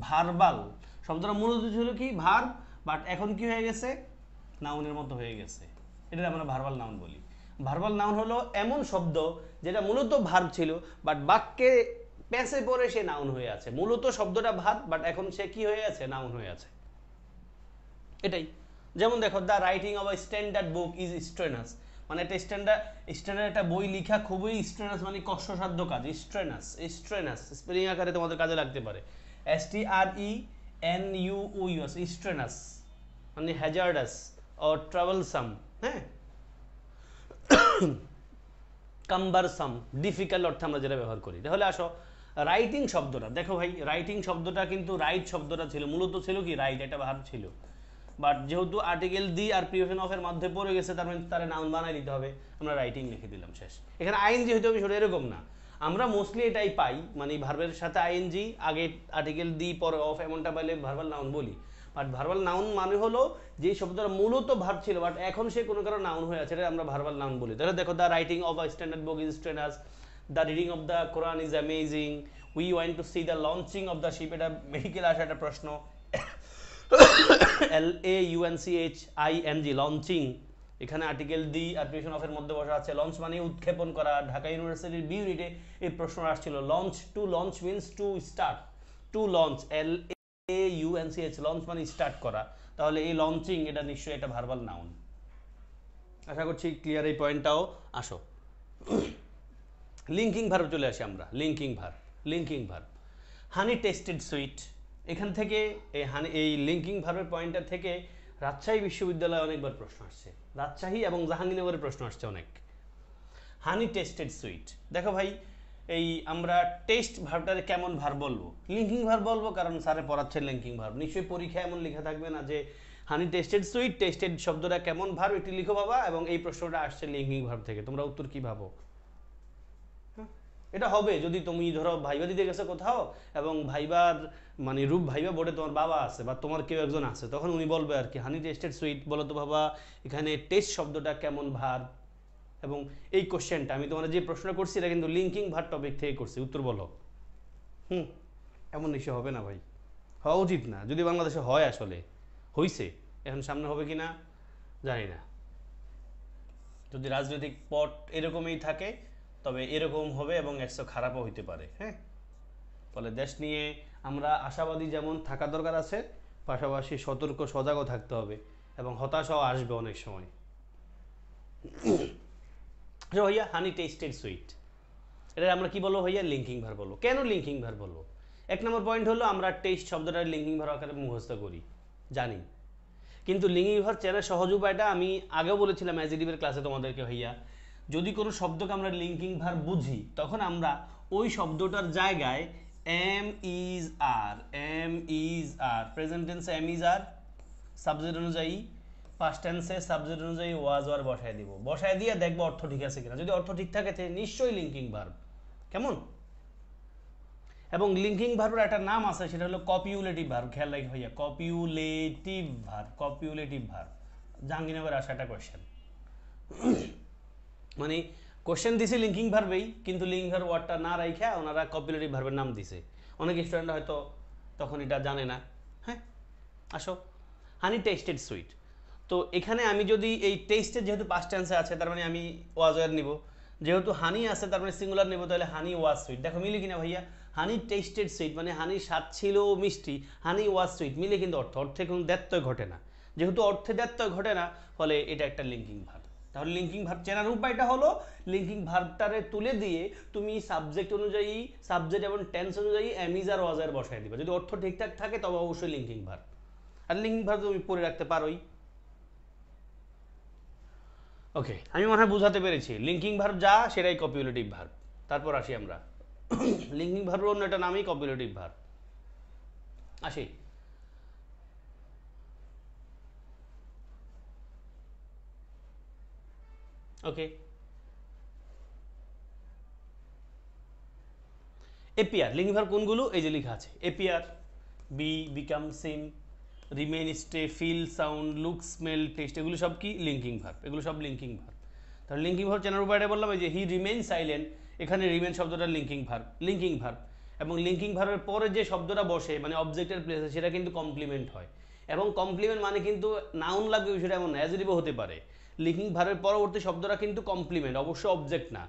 ভার্বাল শব্দটা মূলত ছিল কি? ভার্ব, বাট এখন কি হয়ে গেছে? নাউনের মতো হয়ে গেছে। এটা আমরা ভার্বাল নাউন বলি। ভার্বাল নাউন হলো এমন শব্দ যেটা মূলত ভার্ব ছিল, বাট বাক্যে প্যাসে পরে সে নাউন হয়ে আছে। মূলত শব্দটা ভার্ব, বাট এখন সে কি হয়ে আছে? নাউন হয়ে আছে। এটাই। যেমন দেখো, the writing of a standard book is strenuous, মানে একটা স্ট্যান্ডার্ড একটা বই লেখা খুবই স্ট্রেনাস, মানে কষ্টসাধ্য কাজ। স্ট্রেনাস, স্ট্রেনাস স্পেলিং আকারে তোমাদের কাজে লাগতে পারে। STRENUOUS, স্ট্রেনাস মানে হ্যাজার্ডাস অর ট্রাভেলসাম, হ্যাঁ, কাম্বারসাম, ডিফিকাল্ট অর্থে আমরা যেটা ব্যবহার করি। তাহলে আসো রাইটিং শব্দটা দেখো ভাই, রাইটিং শব্দটা কিন্তু রাইট শব্দটা ছিল, মূলত ছিল কি? রাইট, এটা ভার্ব ছিল। বাট যেহেতু আর্টিকেল দি আর প্রিপোজিশন অফ এর মধ্যে পড়ে গেছে, তার মানে তার নাউন বানাই দিতে হবে, আমরা রাইটিং লিখে দিলাম, শেষ। এখানে আইএনজি হইতে হবে বিষয়টা এরকম না, আমরা মোস্টলি এটাই পাই, মানে ভার্বের সাথে আইএনজি আগে আর্টিকেল দি পরে অফ, এমনটা পাইলে ভার্বাল নাউন বলি। বাট ভার্বাল নাউন মানে হলো যে শব্দটা মূলত ভার্ব ছিল বাট এখন সে কোনো কারণে নাউন হয়ে আছে, এটা আমরা ভার্বাল নাউন বলি। তাহলে দেখো, the writing of a standard book is strenuous, the reading of the Quran is amazing, we went to C the launching of the ship, এটা মেডিকেল আসা একটা প্রশ্ন। LAUNCHING লঞ্চিং, এখানে আর্টিকেল দি আর preposition of এর মধ্যে বসা আছে। লঞ্চ মানে উৎক্ষেপণ করা। ঢাকা ইউনিভার্সিটির বি ইউনিটে এই প্রশ্ন আসছিল, launch, to launch means to start, to launch, LAUNCH launch মানে স্টার্ট করা, তাহলে এই লঞ্চিং এটা নিশ্চয়ই একটা ভার্বাল নাউন। আশা করছি ক্লিয়ার এই পয়েন্টটাও। আসো লিঙ্কিং ভার্ব চলে আসি আমরা, লিঙ্কিং ভার্ব হানি টেস্টেড সুইট, এখান থেকে এই লিঙ্কিং ভার্বের পয়েন্টটা থেকে রাজশাহী বিশ্ববিদ্যালয়ে অনেকবার প্রশ্ন আসছে, রাজশাহী এবং জাহাঙ্গীরনগরের প্রশ্ন আসছে অনেক। হানি টেস্টেড সুইট, দেখো ভাই, এই আমরা টেস্ট ভার্বটারে কেমন ভার্ব বলবো? লিঙ্কিং ভার্ব বলবো, কারণ স্যারে পড়াচ্ছে লিঙ্কিং ভার্ব। নিশ্চয়ই পরীক্ষায় এমন লেখা থাকবে না যে হানি টেস্টেড সুইট, টেস্টেড শব্দটা কেমন ভার্ব, এটি লিখো বাবা, এবং এই প্রশ্নটা আসছে লিঙ্কিং ভার্ব থেকে, তোমরা উত্তর কি ভাবো? এটা হবে যদি তুমি ধরো ভাইবা দিতে গেছো কোথাও, এবং ভাইবার মানে রূপ ভাইবা বোর্ডে তোমার বাবা আছে বা তোমার কেউ একজন আছে, তখন উনি বলবে আর কি, হানি টেস্টেড সুইট, বলো তো বাবা এখানে টেস্ট শব্দটা কেমন ভার্ব। এবং এই কোশ্চেনটা আমি তোমার যে প্রশ্নটা করছি এটা কিন্তু লিঙ্কিং ভার্ব টপিক থেকে করছি, উত্তর বলো। এমন নিশ্চয় হবে না ভাই, হওয়া উচিত না, যদি বাংলাদেশে হয়, আসলে হইছে, এখন সামনে হবে কি না জানি না। যদি রাজনৈতিক পট এরকমই থাকে তবে এরকম হবে এবং একশো খারাপও হইতে পারে। হ্যাঁ, ফলে দেশ নিয়ে আমরা আশাবাদী যেমন থাকা দরকার আছে, পাশাপাশি সতর্ক সজাগও থাকতে হবে, এবং হতাশাও আসবে অনেক সময়। ভাইয়া হানি টেস্টেড সুইট, এটা আমরা কি বলবো ভাইয়া? লিঙ্কিং ভার্ব বলবো। কেন লিঙ্কিং ভার্ব বলবো? এক নম্বর পয়েন্ট হলো আমরা টেস্ট শব্দটা লিঙ্কিং ভার্ব আকারে মুখস্থ করি, জানি, কিন্তু লিঙ্কিং ভার্ব চেনার সহজ উপায়টা আমি আগেও বলেছিলাম অ্যাজেক্টিভের ক্লাসে তোমাদেরকে ভাইয়া, যদি কোনো শব্দকে আমরা লিঙ্কিং ভার্ব বুঝি তখন আমরা ওই শব্দটার জায়গায় এম ইজ আর প্রেজেন্ট টেন্সে এম ইজ আর সাবজেক্ট অনুযায়ী, পাস্ট টেন্সে সাবজেক্ট অনুযায়ী ওয়াজ ওয়ার বসায় দিব, বসায় দিয়ে দেখবো অর্থ ঠিক আছে কিনা, যদি অর্থ ঠিক থাকে নিশ্চয়ই লিঙ্কিং ভার্ব। কেমন? এবং লিঙ্কিং ভার্বের একটা নাম আছে, সেটা হলো কপিউলেটিভ ভার্ব। খেয়াল রাখি ভাইয়া, কপিউলেটিভ ভার্ব। জাহাঙ্গীরনগরে আসা একটা কোয়েশ্চেন, মানে কোশ্চেন দিছে লিঙ্কিং ভার্বেই, কিন্তু লিঙ্কিং ভার্ব ওয়ার্ডটা না রাইখা ওনারা কপিউলেটিভ ভার্বের নাম দিছে। অনেক স্টুডেন্ট হয়তো তখন এটা জানে না। হ্যাঁ, আসো হানি টেস্টেড সুইট, তো এখানে আমি যদি এই টেস্টে যেহেতু পাস্ট টেন্সে আছে তার মানে আমি ওয়াজ ওয়ার নিব, যেহেতু হানি আছে তার মানে সিঙ্গুলার নিব, তাহলে হানি ওয়াজ সুইট। দেখো মিলে কিনা ভাইয়া? হানি টেস্টেড সুইট মানে হানির স্বাদ ছিল মিষ্টি, হানি ওয়াজ সুইট মিলে কিন্তু অর্থে কোনো দ্ব্যত্যয় ঘটে না, যেহেতু অর্থে দ্ব্যত্যয় ঘটে না ফলে এটা একটা লিঙ্কিং ভার্ব। তাহলে লিঙ্কিং ভার্ব চেনার উপায়টা হলো লিঙ্কিং ভার্বটারে তুলে দিয়ে তুমি সাবজেক্ট অনুযায়ী, সাবজেক্ট এবং টেন্স অনুযায়ী এমিজ আর ওয়াজ আর বসায় দিবা, যদি অর্থ ঠিকঠাক থাকে তবে অবশ্যই লিঙ্কিং ভার্ব। আর লিঙ্কিং ভার্ব তুমি পড়ে রাখতে পারোই। ওকে, আমি মনে হয় বুঝাতে পেরেছি, লিঙ্কিং ভার্ব যা সেটাই কপিউলেটিভ ভার্ব। তারপর আসি আমরা লিঙ্কিং ভার্বের অন্য একটা নামই কপিউলেটিভ ভার্ব। আসি ওকে, এপিয়ার লিঙ্কিং ভার্ব কোনগুলো? এই যে লেখা আছে, appear, be, become, seem, remain, stay, feel, sound, look, smell, taste, এগুলো সব কি? Linking verb. এগুলো সব লিঙ্কিং ভার্ব। তাহলে লিঙ্কিং ভার্ব চেনার উপায়টা বললাম, এই যে হি রিমেন সাইলেন্ট, এখানে রিমেন শব্দটা লিঙ্কিং ভার্ব, এবং লিঙ্কিং ভার্বের পরে যে শব্দটা বসে মানে অবজেক্টের প্লেসে সেটা কিন্তু কমপ্লিমেন্ট হয়, এবং কমপ্লিমেন্ট মানে কিন্তু নাউন লাগবে বিষয়টা এমন না, অ্যাডজেক্টিভও হতে পারে। লিঙ্কিং ভার্বের পরবর্তী শব্দটা কিন্তু কমপ্লিমেন্ট, অবশ্য অবজেক্ট না,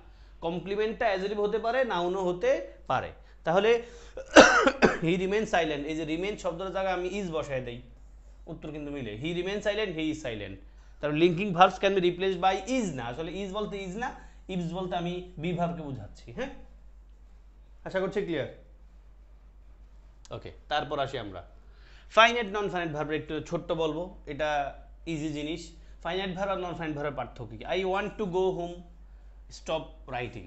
কমপ্লিমেন্টটা অ্যাডজেক্টিভ হতে পারে, নাউনও হতে পারে। তাহলে হি রিমেন সাইলেন্ট, এই যে রিমেন শব্দটার জায়গায় আমি ইজ বসায় দেই, উত্তর কিন্তু মিলে, he remain silent, he is silent. তাহলে linking verbs can be replaced by is না, আসলে ইজ বলতে ইজ না, ইজ বলতে আমি বি ভার্বকে বোঝাচ্ছি। হ্যাঁ, আশা করছি ক্লিয়ার। ওকে, তারপর আসি আমরা ফাইনাইট নন ফাইনাইট ভার্বের একটু ছোট্ট বলবো, এটা ইজি জিনিস। ফাইনাইট ভার্ব আর নন ফাইনাইট ভার্বের পার্থক্য কি? I want to go home, stop writing.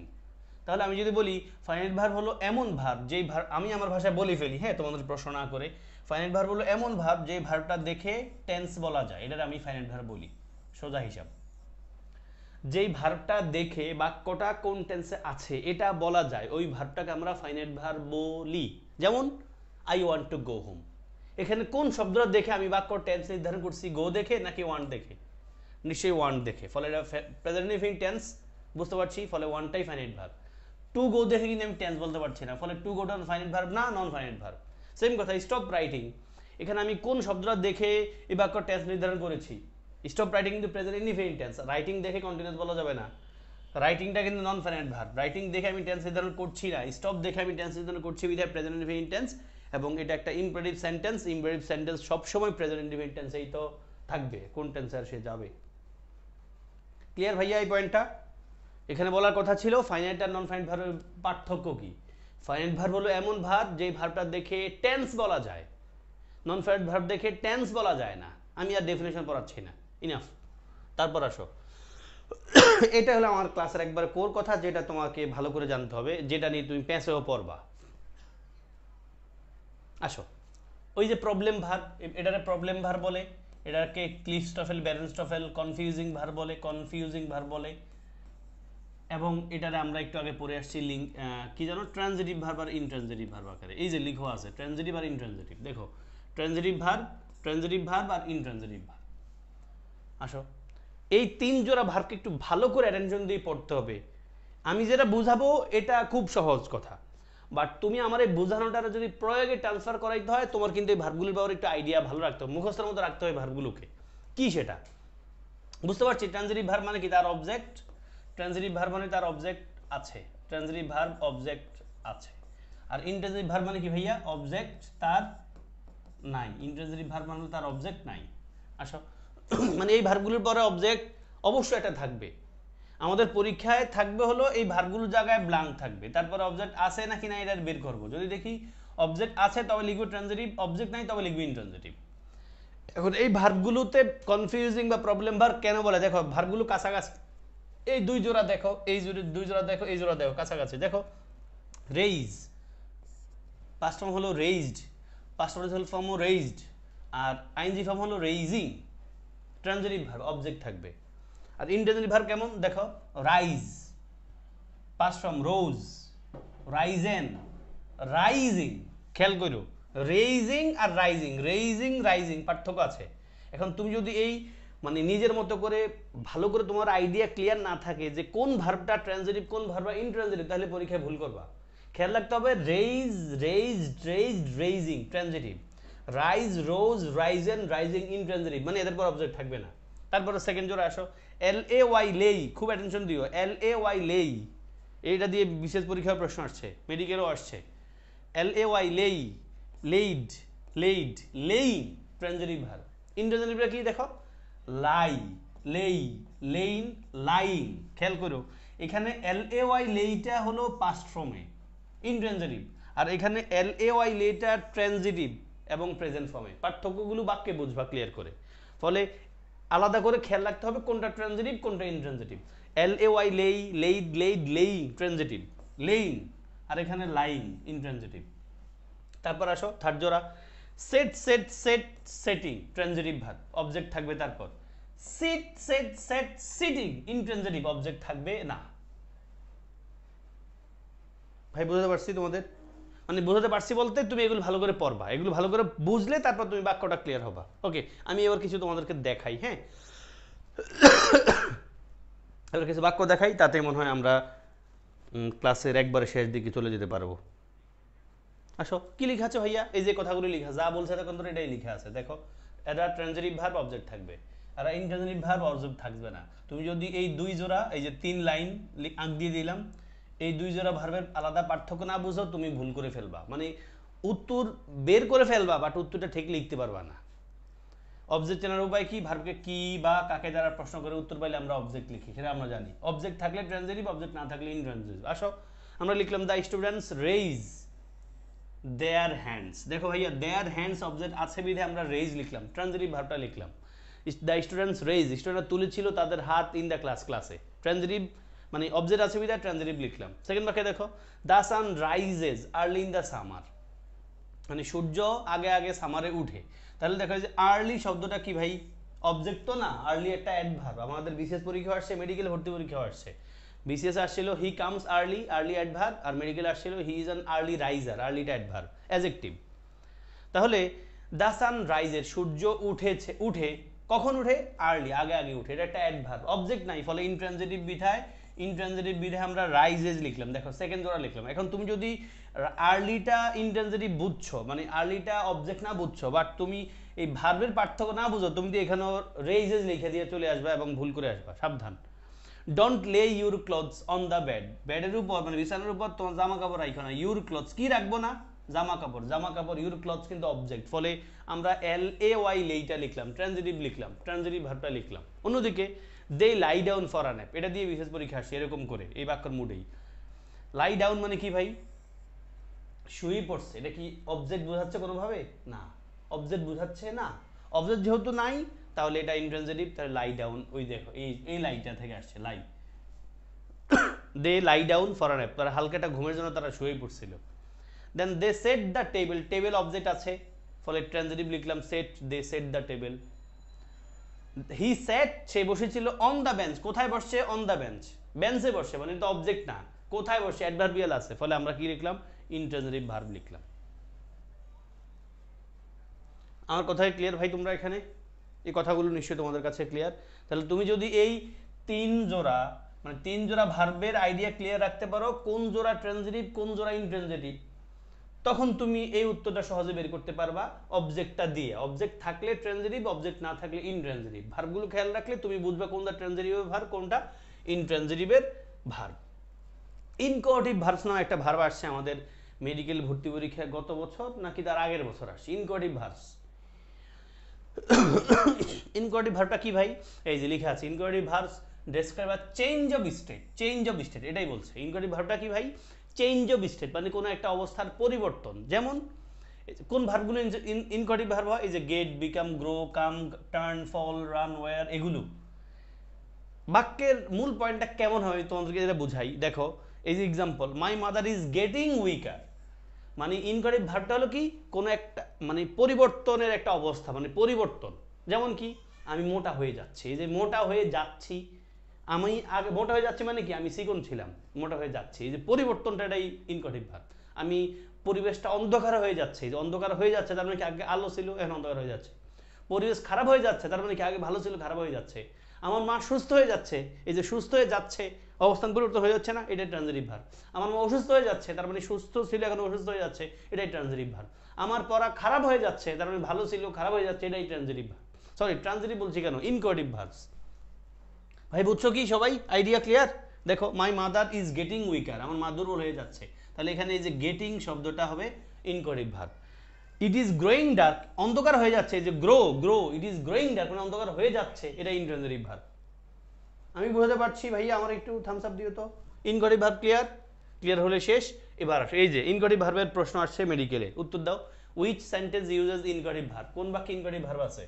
তাহলে আমি যদি বলি ফাইনাইট ভার্ব হলো এমন ভার্ব যেই ভার্ব আমি আমার ভাষায় বলে ফেলি, হ্যাঁ তোমাদের প্রশ্ন না করে, ফাইনাইট ভার্ব হলো এমন ভার্ব যে ভার্বটা দেখে টেন্স বলা যায়, এটার আমি ফাইনাইট ভার্ব বলি। সোজা হিসাব, যেই ভার্বটা দেখে বাক্যটা কোন টেন্সে আছে এটা বলা যায়, ওই ভার্বটাকে আমরা ফাইনাইট ভার্ব বলি। যেমন I want to go home, এখানে কোন শব্দটা দেখে আমি বাক্য টেন্স নির্ধারণ করছি? গো দেখে নাকি ওয়ান্ট দেখে? নিশ্চয়ই ওয়ান্ট দেখে, ফলে এটা প্রেজেন্ট ইনডিফিনিট টেন্স, বুঝতে পারছি, ফলে ওয়ানটাই ফাইনাইট ভার্ব। টু গো দেখে কিন্তু আমি টেন্স বলতে পারছি না, ফলে টু গোটা ফাইনাইট ভার্ব না, নন ফাইনাইট ভার্ব। সেম কথা স্টপ রাইটিং, এখানে আমি কোন শব্দটা দেখে এই বাক্য টেন্স নির্ধারণ করেছি? স্টপ রাইটিং কিন্তু প্রেজেন্ট ইনডিফিনিট টেন্স, রাইটিং দেখে কন্টিনিউয়াস বলা যাবে না, রাইটিংটা কিন্তু নন ফাইনাইট ভার্ব। রাইটিং দেখে আমি টেন্স নির্ধারণ করছি না, স্টপ দেখে আমি টেন্স নির্ধারণ করছি বিধায় প্রেজেন্ট ইনডিফিনিট টেন্স, এবং এটা একটা ইম্পারেটিভ সেন্টেন্স। ইম্পারেটিভ সেন্টেন্স সবসময় প্রেজেন্ট ইনডিফিনিট টেন্সেই তো থাকবে, কোন টেন্সে আর সে যাবে। ক্লিয়ার ভাইয়া এই পয়েন্টটা? এখানে বলার কথা ছিল ফাইনাইট আর নন ফাইনাইট ভার্বের পার্থক্য কি। ফাইনাইট ভার্ব হলো এমন ভার্ব যেই ভার্বটা দেখে টেন্স বলা যায়, নন ফাইনাইট ভার্ব দেখে টেন্স বলা যায় না। আমি আর ডেফিনেশন পড়াচ্ছি না, ইনাফ। তারপর আসো, এটা হলো আমার ক্লাসের একবার কোর কথা, যেটা তোমাকে ভালো করে জানতে হবে, যেটা নিয়ে তুমি প্যাসেও পড়বা। আসো, ওই যে প্রবলেম ভার্ব, এটারে প্রবলেম ভার্ব বলে, এটাকে ক্লিফস্টফেল, ব্যারেনস্টফেল কনফিউজিং ভার্ব বলে, কনফিউজিং ভার্ব বলে। এবং এটারে আমরা একটু আগে পড়ে আসছি লিঙ্ক, কি জানো, ট্রানজিটিভ ভার্ব আর ইনট্রানজিটিভ ভার্ব আকারে। এই যে লিখো আছে ট্রানজিটিভ আর ইনট্রানজিটিভ, দেখো ট্রানজিটিভ ভার্ব আর ইনট্রানজিটিভ ভার্ব। আসো, এই তিন জোড়া ভার্বকে একটু ভালো করে অ্যাটেনশন দিয়ে পড়তে হবে। আমি যেটা বুঝাবো এটা খুব সহজ কথা, বাট তুমি আমার এই বোঝানোটা যদি প্রয়োগে ট্রান্সফার করাইতে হয়, তোমার কিন্তু এই ভার্বগুলোর ব্যাপারে একটু আইডিয়া ভালো রাখতে হবে, মুখস্থের মতো রাখতে হবে ভার্বগুলোকে। কি সেটা বুঝতে পারছি? ট্রানজিটিভ ভার্ব মানে কি? তার অবজেক্ট। ট্রানজিটিভ ভার্ব মানে তার অবজেক্ট আছে, ট্রানজিটিভ ভার্ব অবজেক্ট আছে। আর ইনট্রানজিটিভ ভার্ব মানে কি ভাইয়া? অবজেক্ট তার নাই। ইনট্রানজিটিভ ভার্ব মানে তার অবজেক্ট নাই। আসো, মানে এই ভার্বগুলোর পরে অবজেক্ট অবশ্যই এটা থাকবে। আমাদের পরীক্ষায় থাকবে হলো এই ভার্বগুলোর জায়গায় ব্ল্যাঙ্ক থাকবে, তারপরে অবজেক্ট আছে নাকি না এটা বের করব। যদি দেখি অবজেক্ট আছে তবে লিখবো ট্রানজিটিভ, অবজেক্ট নাই তবে লিখবো ইনট্রানজিটিভ। এখন এই ভার্বগুলোতে কনফিউজিং বা প্রবলেম ভার্ব কেন বলে? দেখো ভার্বগুলো কাছাকাছি, এই দুই জোড়া দেখো, এই দুই জোড়া দেখো, এই জোড়া দেখো, কাছাকাছি দেখো। রেইজ পাস্ট ফর্ম হলো রেইজড, পাস্ট পার্টিসিপাল ফর্ম হলো রেইজড, আর আইএনজি ফর্ম হলো রেইজিং। ট্রানজিটিভ ভার্ব অবজেক্ট থাকবে। আর ইনট্রানজিটিভ ভার্ব কেমন? দেখো রাইজ, পাস্ট ফর্ম রোজ, রাইজেন, রাইজিং। খেয়াল করো, raising are rising, raising rising পার্থক্য আছে। এখন তুমি যদি এই মানে নিজের মতো করে ভালো করে তোমার আইডিয়া ক্লিয়ার না থাকে যে কোন ভার্বটা ট্রানজিটিভ, কোন ভার্বটা ইনট্রানজিটিভ, তাহলে পরীক্ষায় ভুল করবা। খেয়াল রাখতে হবে raise, raised, raised, raising transitive, rise, rose, risen, rising intransitive, মানে এদের পর অবজেক্ট থাকবে না। তারপরে সেকেন্ড জোড়া আসো, এল এ ওয়াই লেই, খুব অ্যাটেনশন দিও, এল এ ওয়াই লেই, এইটা দিয়ে বিশেষ পরীক্ষার প্রশ্ন আসছে, মেডিকেলও আসছে। L A Y lay, laid, laid, lain transitive verb. ইনট্রানজিটিভটা কি দেখো? লাই, লেই, লেইন, লাইং। খেয়াল করো এখানে এল এ ওয়াই লেইটা হলো পাস্ট ফর্মে ইনট্রানজিটিভ, আর এখানে এল এ ওয়াই লেইটা ট্রানজিটিভ এবং প্রেজেন্ট ফর্মে। পার্থক্যগুলো বাক্যে বুঝবা ক্লিয়ার করে, ফলে আলাদা করে খেয়াল রাখতে হবে কোনটা ট্রানজিটিভ কোনটা intransitive. L A Y lay, laid, laid, laying transitive, laying, আর এখানে লাইং ইনট্রানজিটিভ। তারপর আসো থার্ড জোড়া, set, set, set, setting transitive verb object থাকবে। তারপর sit, set, set, sitting intransitive object থাকবে না। ভাই বুঝতে পারছি তোমাদের? মানে বুঝতে পারছি বলতে তুমি এগুলো ভালো করে পড়বা, এগুলো ভালো করে বুঝলে তারপর তুমি বাক্যটা ক্লিয়ার হবা। ওকে, আমি এবার কিছু তোমাদেরকে দেখাই। হ্যাঁ, এবার কিছু বাক্য দেখাই, তাতে মনে হয় আমরা ক্লাসের একবারে শেষ দিকে চলে যেতে পারবো। আসো, কি লেখা আছে ভাইয়া? এই যে কথাগুলো লেখা, যা বলছে তখন তো এটাই লেখা আছে। দেখো, এটা ট্রানজিটিভ ভার্ব অবজেক্ট থাকবে, আর ইনট্রানজিটিভ ভার্ব অবজেক্ট থাকবে না। তুমি যদি এই দুই জোড়া, এই যে 3 লাইন আঁক দিয়ে দিলাম, এই দুই জোড়া ভার্বের আলাদা পার্থক্য না বুঝো, তুমি ভুল করে ফেলবা, মানে উত্তর বের করে ফেলবা, বাট উত্তরটা ঠিক লিখতে পারবা না। অবজেক্ট চেনার উপায় কি? ভার্বকে কি বা কাকে দ্বারা প্রশ্ন করে উত্তর পাইলে আমরা অবজেক্ট লিখি, সেটা আমরা জানি। অবজেক্ট থাকলে ট্রানজিটিভ, অবজেক্ট না থাকলে ইনট্রানজিটিভ। আসো, আমরা লিখলাম the students raise their hands. দেখো ভাইয়া, দেয়ার হ্যান্ডস অবজেক্ট আছে বিধে আমরা রেইজ লিখলাম, ট্রানজিটিভ ভার্বটা লিখলাম। দ্য স্টুডেন্টস রেইজ, স্টুডেন্টরা তুলেছিল তাদের হাত ইন দ্য ক্লাস, ক্লাসে। ট্রানজিটিভ মানে অবজেক্ট আছে বিধে ট্রানজিটিভ লিখলাম। সেকেন্ড বাক্যে দেখো, the sun rises early in the summer, মানে সূর্য আগে আগে সামারে উঠে, তাহলে দেখা যায় যে আর্লি শব্দটা কি ভাই, অবজেক্ট তো না, আর্লি একটা অ্যাডভার্ব। আমাদের বিসিএস পরীক্ষা আসছে, মেডিকেল ভর্তি পরীক্ষা আসছে, বিসিএস আসছিল he comes early, early adverb, আর মেডিকেল আসছিল he is an early riser, আর্লিটা অ্যাডভার্ব অ্যাডজেক্টিভ। তাহলে দ্য সান রাইজের, সূর্য উঠেছে, উঠে কখন উঠে, আর্লি আগে আগে উঠে, এটা একটা অ্যাডভার্ব, অবজেক্ট নাই, ফলে ইনট্রানজিটিভ বিধায়, ইনট্রানজিটিভ বিধায় আমরা রাইজেস লিখলাম, দেখো সেকেন্ড জোড়া লিখলাম। এখন তুমি যদি আর্লিটা ইনট্রানজিটিভ বুঝছো, মানে আর্লিটা অবজেক্ট না বুঝছো, বাট তুমি এই ভার্বের পার্থক্য না বুঝো, তুমি তো এখানেও রেইজেস লিখে দিয়ে চলে আসবা এবং ভুল করে আসবা, সাবধান। ডোন্ট লে your clothes on the bed, বেডের উপর মানে বিছানার উপর তোমার জামা কাপড় রাখো না, ইউর ক্লথস কি রাখবো না, জামা কাপড়, জামা কাপড়, ইউর ক্লথস কিন্তু অবজেক্ট, ফলে আমরা এল এ ওয়াই লেইটা লিখলাম, ট্রানজিটিভ লিখলাম, ট্রানজিটিভ ভার্বটা লিখলাম। অন্যদিকে they lie down for a nap, এটা দিয়ে বিশেষ পরীক্ষা আসে এরকম করে, এই বাক্যের মুডেই। লাই ডাউন মানে কি ভাই, শুয়ে পড়ছে, এটা কি অবজেক্ট বোঝাচ্ছে কোনোভাবে, না অবজেক্ট বোঝাচ্ছে না, অবজেক্ট যেহেতু নাই তাহলে এটা ইনট্রানজিটিভ, তাহলে লাই ডাউন, ওই দেখো এই লাইটা থেকে আসছে lie, they lie down for a nap, তারা হালকাটা ঘুমের জন্য তারা শুয়ে পড়ছিল। Then they set the table, table object আছে, ফলে ট্রানজিটিভ লিখলাম set, they set the table. He set, সে বসেছিল, অন দ্য বেঞ্চ, কোথায় বসছে, অন দ্য বেঞ্চ, বেঞ্চে বসে, মানে তো অবজেক্ট না, কোথায় বসে, অ্যাডভার্বিয়াল আছে, ফলে আমরা কি লিখলাম, ইনট্রানজিটিভ ভার্ব লিখলাম। আমার কথাই ক্লিয়ার ভাই তোমরা এখানে, এই কথাগুলো নিশ্চয়ই তোমাদের কাছে ক্লিয়ার। তাহলে তুমি যদি এই তিন জোড়া মানে তিন জোড়া ভার্বের আইডিয়া ক্লিয়ার রাখতে পারো, কোন জোড়া ট্রানজিটিভ কোন জোড়া ইনট্রানজিটিভ, তখন তুমি এই উত্তরটা সহজে বের করতে পারবা অবজেক্টটা দিয়ে। অবজেক্ট থাকলে ট্রানজিটিভ, অবজেক্ট না থাকলে ইনট্রানজিটিভ। ভার্বগুলো খেয়াল রাখলে তুমি বুঝবে কোনটা ট্রানজিটিভের ভার্ব, কোনটা ইনট্রানজিটিভের ভার্ব। ইনকোয়াটিভ ভার্বস নামে একটা ভার্ব আসছে আমাদের মেডিকেল ভর্তি পরীক্ষায় গত বছর নাকি তার আগের বছর আসছে, ইনকোয়াটিভ ভার্বস। ইনকোয়াটিভ ভার্বটা কি ভাই, এই যে লেখা আছে, inchoative verbs describe a change of state, change of state এটাই বলছে। ইনকোয়াটিভ ভার্বটা কি ভাই, চেঞ্জ অফ স্টেট, মানে কোনো একটা অবস্থার পরিবর্তন। যেমন কোন ভার্বগুলো ইনকোয়াটিভ ভার্ব হয়, এই যে গেট, বিকাম, গ্রো, কাম, টার্ন, ফল, রান, ওয়্যার, এগুলো। বাক্যের মূল পয়েন্টটা কেমন হয় তোমাদেরকে যেটা বুঝাই, দেখো এই যে example, my mother is getting weaker, মানে ইনকোয়াটিভ ভার্বটা হলো কি, কোনো একটা মানে পরিবর্তনের একটা অবস্থা, মানে পরিবর্তন। যেমন কি, আমি মোটা হয়ে যাচ্ছি, এই যে মোটা হয়ে যাচ্ছি, আমি আগে মোটা হয়ে যাচ্ছি মানে কি, আমি চিকন ছিলাম, মোটা হয়ে যাচ্ছি, এই যে পরিবর্তনটা, এটাই ইনকোয়াটিভ ভার্ব। আমি পরিবেশটা অন্ধকার হয়ে যাচ্ছে, এই যে অন্ধকার হয়ে যাচ্ছে তার মানে কি আগে আলো ছিল এখন অন্ধকার হয়ে যাচ্ছে। পরিবেশ খারাপ হয়ে যাচ্ছে তার মানে কি আগে ভালো ছিল খারাপ হয়ে যাচ্ছে। আমার মা সুস্থ হয়ে যাচ্ছে, এই যে সুস্থ হয়ে যাচ্ছে, অবস্থান পরিবর্তন হয়ে যাচ্ছে না, এটাই ট্রানজিটিভ ভার্ব। আমার মা অসুস্থ হয়ে যাচ্ছে তার মানে সুস্থ ছিল এখন অসুস্থ হয়ে যাচ্ছে, এটাই ট্রানজিটিভ ভার্ব। আমার পড়া খারাপ হয়ে যাচ্ছে তার মানে ভালো ছিল খারাপ হয়ে যাচ্ছে, এটাই ট্রানজিটিভ ভার্ব। সরি ট্রানজিটিভ বলছি কেন, ইনকোয়াটিভ ভার্বস। ভাই বুঝছো কি সবাই, আইডিয়া ক্লিয়ার? দেখো my mother is getting weaker, আমার মা দুর্বল হয়ে যাচ্ছে, তাহলে এখানে এই যে গেটিং শব্দটা হবে inchoative verb. It is growing dark, অন্ধকার হয়ে যাচ্ছে, এই যে grow, grow, it is growing dark মানে অন্ধকার হয়ে যাচ্ছে, এটা ইনট্রানজিটিভ ভার্ব। আমি বুঝতে পারছি ভাইয়া, আমার একটু থামস আপ দিও তো। ইনকোয়াটিভ ভার্ব ক্লিয়ার? ক্লিয়ার হলে শেষ। এবার আসো এই যে ইনকোয়াটিভ ভার্বের প্রশ্ন আসছে মেডিকেলে, উত্তর দাও। উইচ সেন্টেন্স ইউজেস ইনকোয়াটিভ ভার্ব, কোন বাক্যে ইনকোয়াটিভ ভার্ব আছে?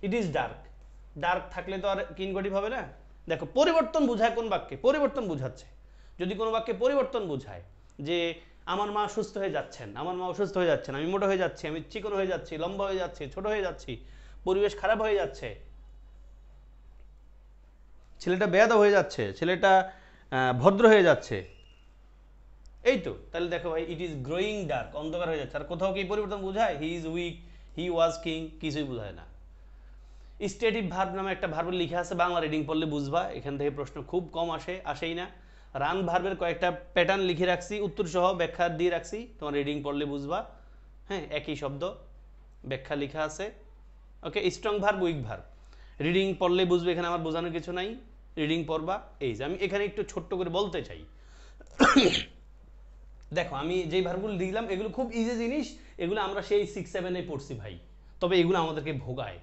ইট ইজ ডার্ক, ডার্ক থাকলে তো আর ইনকোয়াটিভ হবে না। দেখো পরিবর্তন বোঝায় কোন বাক্যে, পরিবর্তন বোঝাচ্ছে। যদি কোনো বাক্যে পরিবর্তন বোঝায়, যে আমার মা সুস্থ হয়ে যাচ্ছেন, আমার মা অসুস্থ হয়ে যাচ্ছেন, আমি মোটা হয়ে যাচ্ছি, আমি চিকন হয়ে যাচ্ছি, লম্বা হয়ে যাচ্ছি, ছোট হয়ে যাচ্ছি, পরিবেশ খারাপ হয়ে যাচ্ছে, ছেলেটা বেয়াদব হয়ে যাচ্ছে, ছেলেটা ভদ্র হয়ে যাচ্ছে, এই তো। তাহলে দেখো ভাই, ইট ইজ গ্রোয়িং ডার্ক, অন্ধকার হয়ে যাচ্ছে। আর কোথাও কি পরিবর্তন বোঝায়? He is weak, he was king, কিছুই বোঝায় না। স্টেটিভ ভার্ব নামে একটা ভার্ব লিখা আছে, বাংলা রিডিং পড়লে বুঝবা, এখান থেকে প্রশ্ন খুব কম আসেই না। রান ভার্বের কয়েকটা প্যাটার্ন লিখে রাখছি, উত্তর সহ ব্যাখ্যা দিয়ে রাখছি, তোমার রিডিং পড়লে বুঝবা। হ্যাঁ, একই শব্দ, ব্যাখ্যা লেখা আছে। Okay, strong verb, weak verb, reading পড়লে বুঝবে, এখানে আমার বোঝানোর কিছু নাই, রিডিং পড়বা। এই যে আমি এখানে একটু ছোট্ট করে বলতে চাই, দেখো আমি যেই ভার্বগুলো দিলাম এগুলো খুব ইজি জিনিস, এগুলো আমরা সেই 6-7 পড়ছি ভাই, তবে এগুলো আমাদেরকে ভোগায়,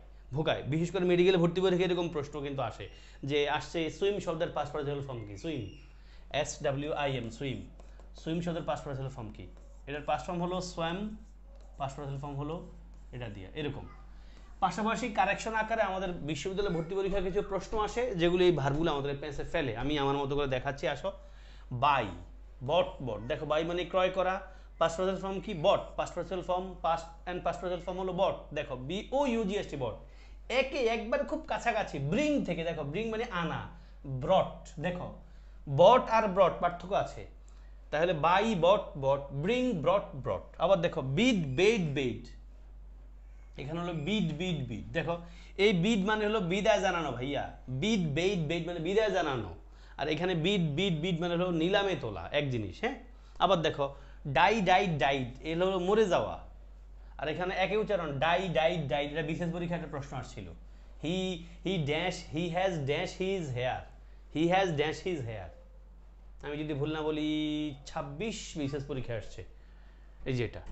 বিশেষ করে মেডিকেলে ভর্তি পরীক্ষায় এরকম প্রশ্ন কিন্তু আসে, যে আসছে সুইম শব্দের পাস্ট পার্টিসিপল ফর্ম কি? Swim, SWIM, swim. সুইম শব্দের পাস্ট পার্টিসিপল ফর্ম কি? এটার পাস্ট ফর্ম হলো সোয়াম, পাস্ট পার্টিসিপল ফর্ম হলো এটা দিয়ে, এরকম। পাশাপাশি কারেকশন আকারে আমাদের বিশ্ববিদ্যালয়ে ভর্তি পরীক্ষায় কিছু প্রশ্ন আসে যেগুলো এই ভার্বগুলো আমাদের পেন্সে ফেলে। আমি আমার মতো করে দেখাচ্ছি, আসো। বাই, বট, দেখো বাই মানে ক্রয় করা, পাস্ট পার্টিসিপল ফর্ম কি bought, past participle form past and past participle form হলো বট। দেখো BOUGST বট, একে একবার খুব কাছাকাছি। ব্রিং থেকে দেখো, ব্রিং মানে আনা, ব্রট, দেখো বট আর ব্রট পার্থক্য আছে। তাহলে বাই বট বট, ব্রিং ব্রট ব্রট। আবার দেখো বিড বেড বেড, এখানে হলো বিড বিড বিড। দেখো এই বিড মানে হলো বিদায় জানানো ভাইয়া, বিড বেড বেড মানে বিদায় জানানো, আর এখানে বিড বিড বিড মানে হলো নিলামে তোলা এক জিনিস। হ্যাঁ, আবার দেখো ডাই ডাইড ডাইড, এগুলো হলো মরে যাওয়া, আর এখানে একই উচ্চারণ ডাই ডাইড ডাইড। এটা বিশেষ পরীক্ষায় একটা প্রশ্ন আসছিল, he dash he has dash his hair, he has dash his hair. আমি যদি ভুল না বলি 26 বিশেষ পরীক্ষা আসছে এই যেটা।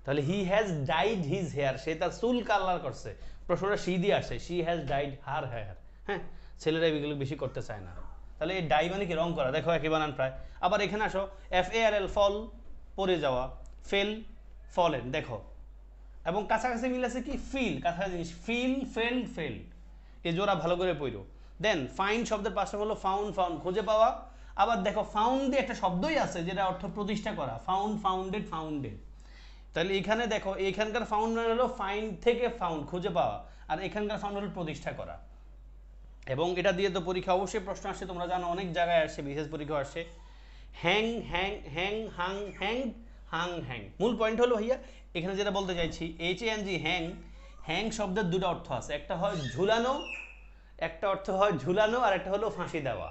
তাহলে he has dyed his hair, সে তার চুল কালার করছে, প্রশ্নটা সি দিয়ে আসছে, she has dyed her hair. হ্যাঁ, ছেলেরা এগুলো বেশি করতে চায় না। তাহলে এই ডাই মানে কি রং করা, দেখো একই বানান প্রায়। আবার এখানে আসো FARL ফল, পড়ে যাওয়া, ফেল ফলেন, দেখো এবং কাছাকাছি মিল আছে কি ফিল, কাছাকাছি জিনিস ফিল ফেল ফেল, এই জোড়া ভালো করে পড়ো। দেন ফাইন্ড শব্দের পাশে হলো ফাউন্ড, ফাউন্ড খুঁজে পাওয়া। আবার দেখো ফাউন্ড দিয়ে একটা শব্দই আছে যেটা অর্থ প্রতিষ্ঠা করা, ফাউন্ড ফাউন্ডেড ফাউন্ডেড। তাহলে এখানে দেখো এখানকার ফাউন্ড মানে হলো ফাইন্ড থেকে ফাউন্ড খুঁজে পাওয়া, আর এখানকার ফাউন্ড হলো প্রতিষ্ঠা করা। এবং এটা দিয়ে তো পরীক্ষা অবশ্যই প্রশ্ন আসে, তোমরা জানো অনেক জায়গায় আসে, বিশেষ পরীক্ষা আসে। Hang hang hang Hang hang Hang hang, মূল পয়েন্ট হলো ভাইয়া এখানে যেটা বলতে চাইছি, HANG হ্যাং, হ্যাং শব্দের দুটো অর্থ আছে, একটা হয় ঝুলানো, একটা অর্থ হয় ঝুলানো, আর একটা হলো ফাঁসি দেওয়া।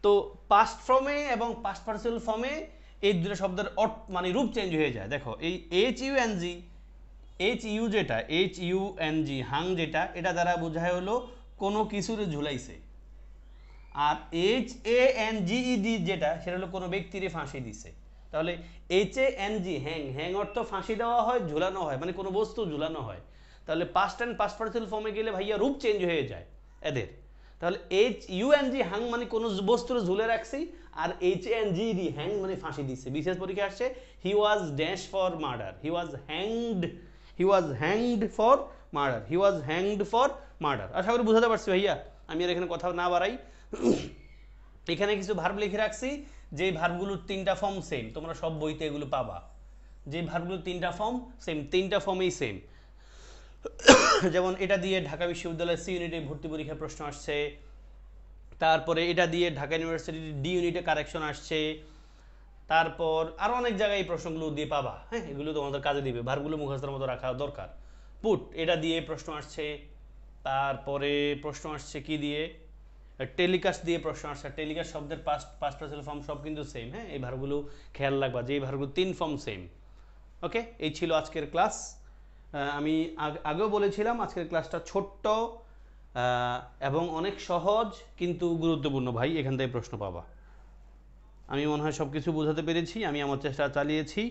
তো পাস্ট ফর্মে এবং পাস্ট পার্টিসিপল ফর্মে এই দুটো শব্দের অর্থ মানে রূপ চেঞ্জ হয়ে যায়। দেখো এই যেটা HUNG হাং যেটা, এটা দ্বারা বোঝায় হলো কোনো কিছুর ঝুলাইছে, আর HANGED যেটা, সেটা হলো কোনো ব্যক্তিরে ফাঁসি দিছে। তাহলে HANG হ্যাং, হ্যাং অর্থ ফাঁসি দেওয়া হয়, ঝুলানো হয়, মানে কোনো বস্তু ঝুলানো হয়। তাহলে পাস্ট অ্যান্ড পাস্ট পার্টিসিপল ফর্মে গেলে ভাইয়া রূপ চেঞ্জ হয়ে যায় এদের। তাহলে HUNG হাং মানে কোনো বস্তুর ঝুলে রাখছি, আর HANGED হ্যাং মানে ফাঁসি দিচ্ছে। বিশেষ পরীক্ষা আসছে he was dash for murder, he was hanged for murder, he was hanged for murder. আশা করি বুঝাতে পারছি ভাইয়া, আমি আর এখানে কথা না বাড়াই। এখানে কিছু ভার্ব লিখে রাখছি, যে ভার্বগুলোর 3টা ফর্ম সেম, তোমরা সব বইতে এগুলো পাবা। যে ভার্বগুলোর 3টা ফর্ম সেম, 3টা ফর্মেই সেম। যেমন এটা দিয়ে ঢাকা বিশ্ববিদ্যালয়ের সি ইউনিটে ভর্তি পরীক্ষার প্রশ্ন আসছে, তারপরে এটা দিয়ে ঢাকা ইউনিভার্সিটির ডি ইউনিটে কারেকশন আসছে, তারপর আরও অনেক জায়গায় এই প্রশ্নগুলো দিয়ে পাবা। হ্যাঁ, এগুলো তোমাদের কাজে দিবে, ভার্বগুলো মুখস্থের মতো রাখা দরকার। পুট, এটা দিয়ে প্রশ্ন আসছে, তারপরে প্রশ্ন আসছে কি দিয়ে, টেলিকাস্ট দিয়ে প্রশ্ন আসছে। টেলিকাস্ট শব্দের পাস্ট পার্টিসিপল ফর্ম সব কিন্তু সেম। হ্যাঁ, এই ভার্বগুলো খেয়াল রাখবা যে এই ভার্বগুলো 3 ফর্ম সেম। ওকে, এই ছিল আজকের ক্লাস। আমি আগেও বলেছিলাম আজকের ক্লাসটা ছোট্ট এবং অনেক সহজ কিন্তু গুরুত্বপূর্ণ ভাই, এখান থেকে প্রশ্ন পাবা। আমি মনে হয় সব কিছু বোঝাতে পেরেছি, আমি আমার চেষ্টা চালিয়েছি।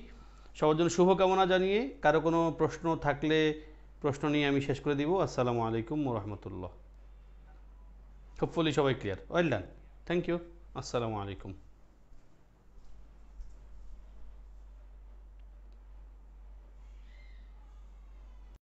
সবার জন্য শুভকামনা জানিয়ে কারো কোনো প্রশ্ন থাকলে প্রশ্ন নিয়ে আমি শেষ করে দিব। আসসালামু আলাইকুম ওয়া রাহমাতুল্লাহ। হোপফুলি সবাই clear, well done, thank you, আসসালামু আলাইকুম।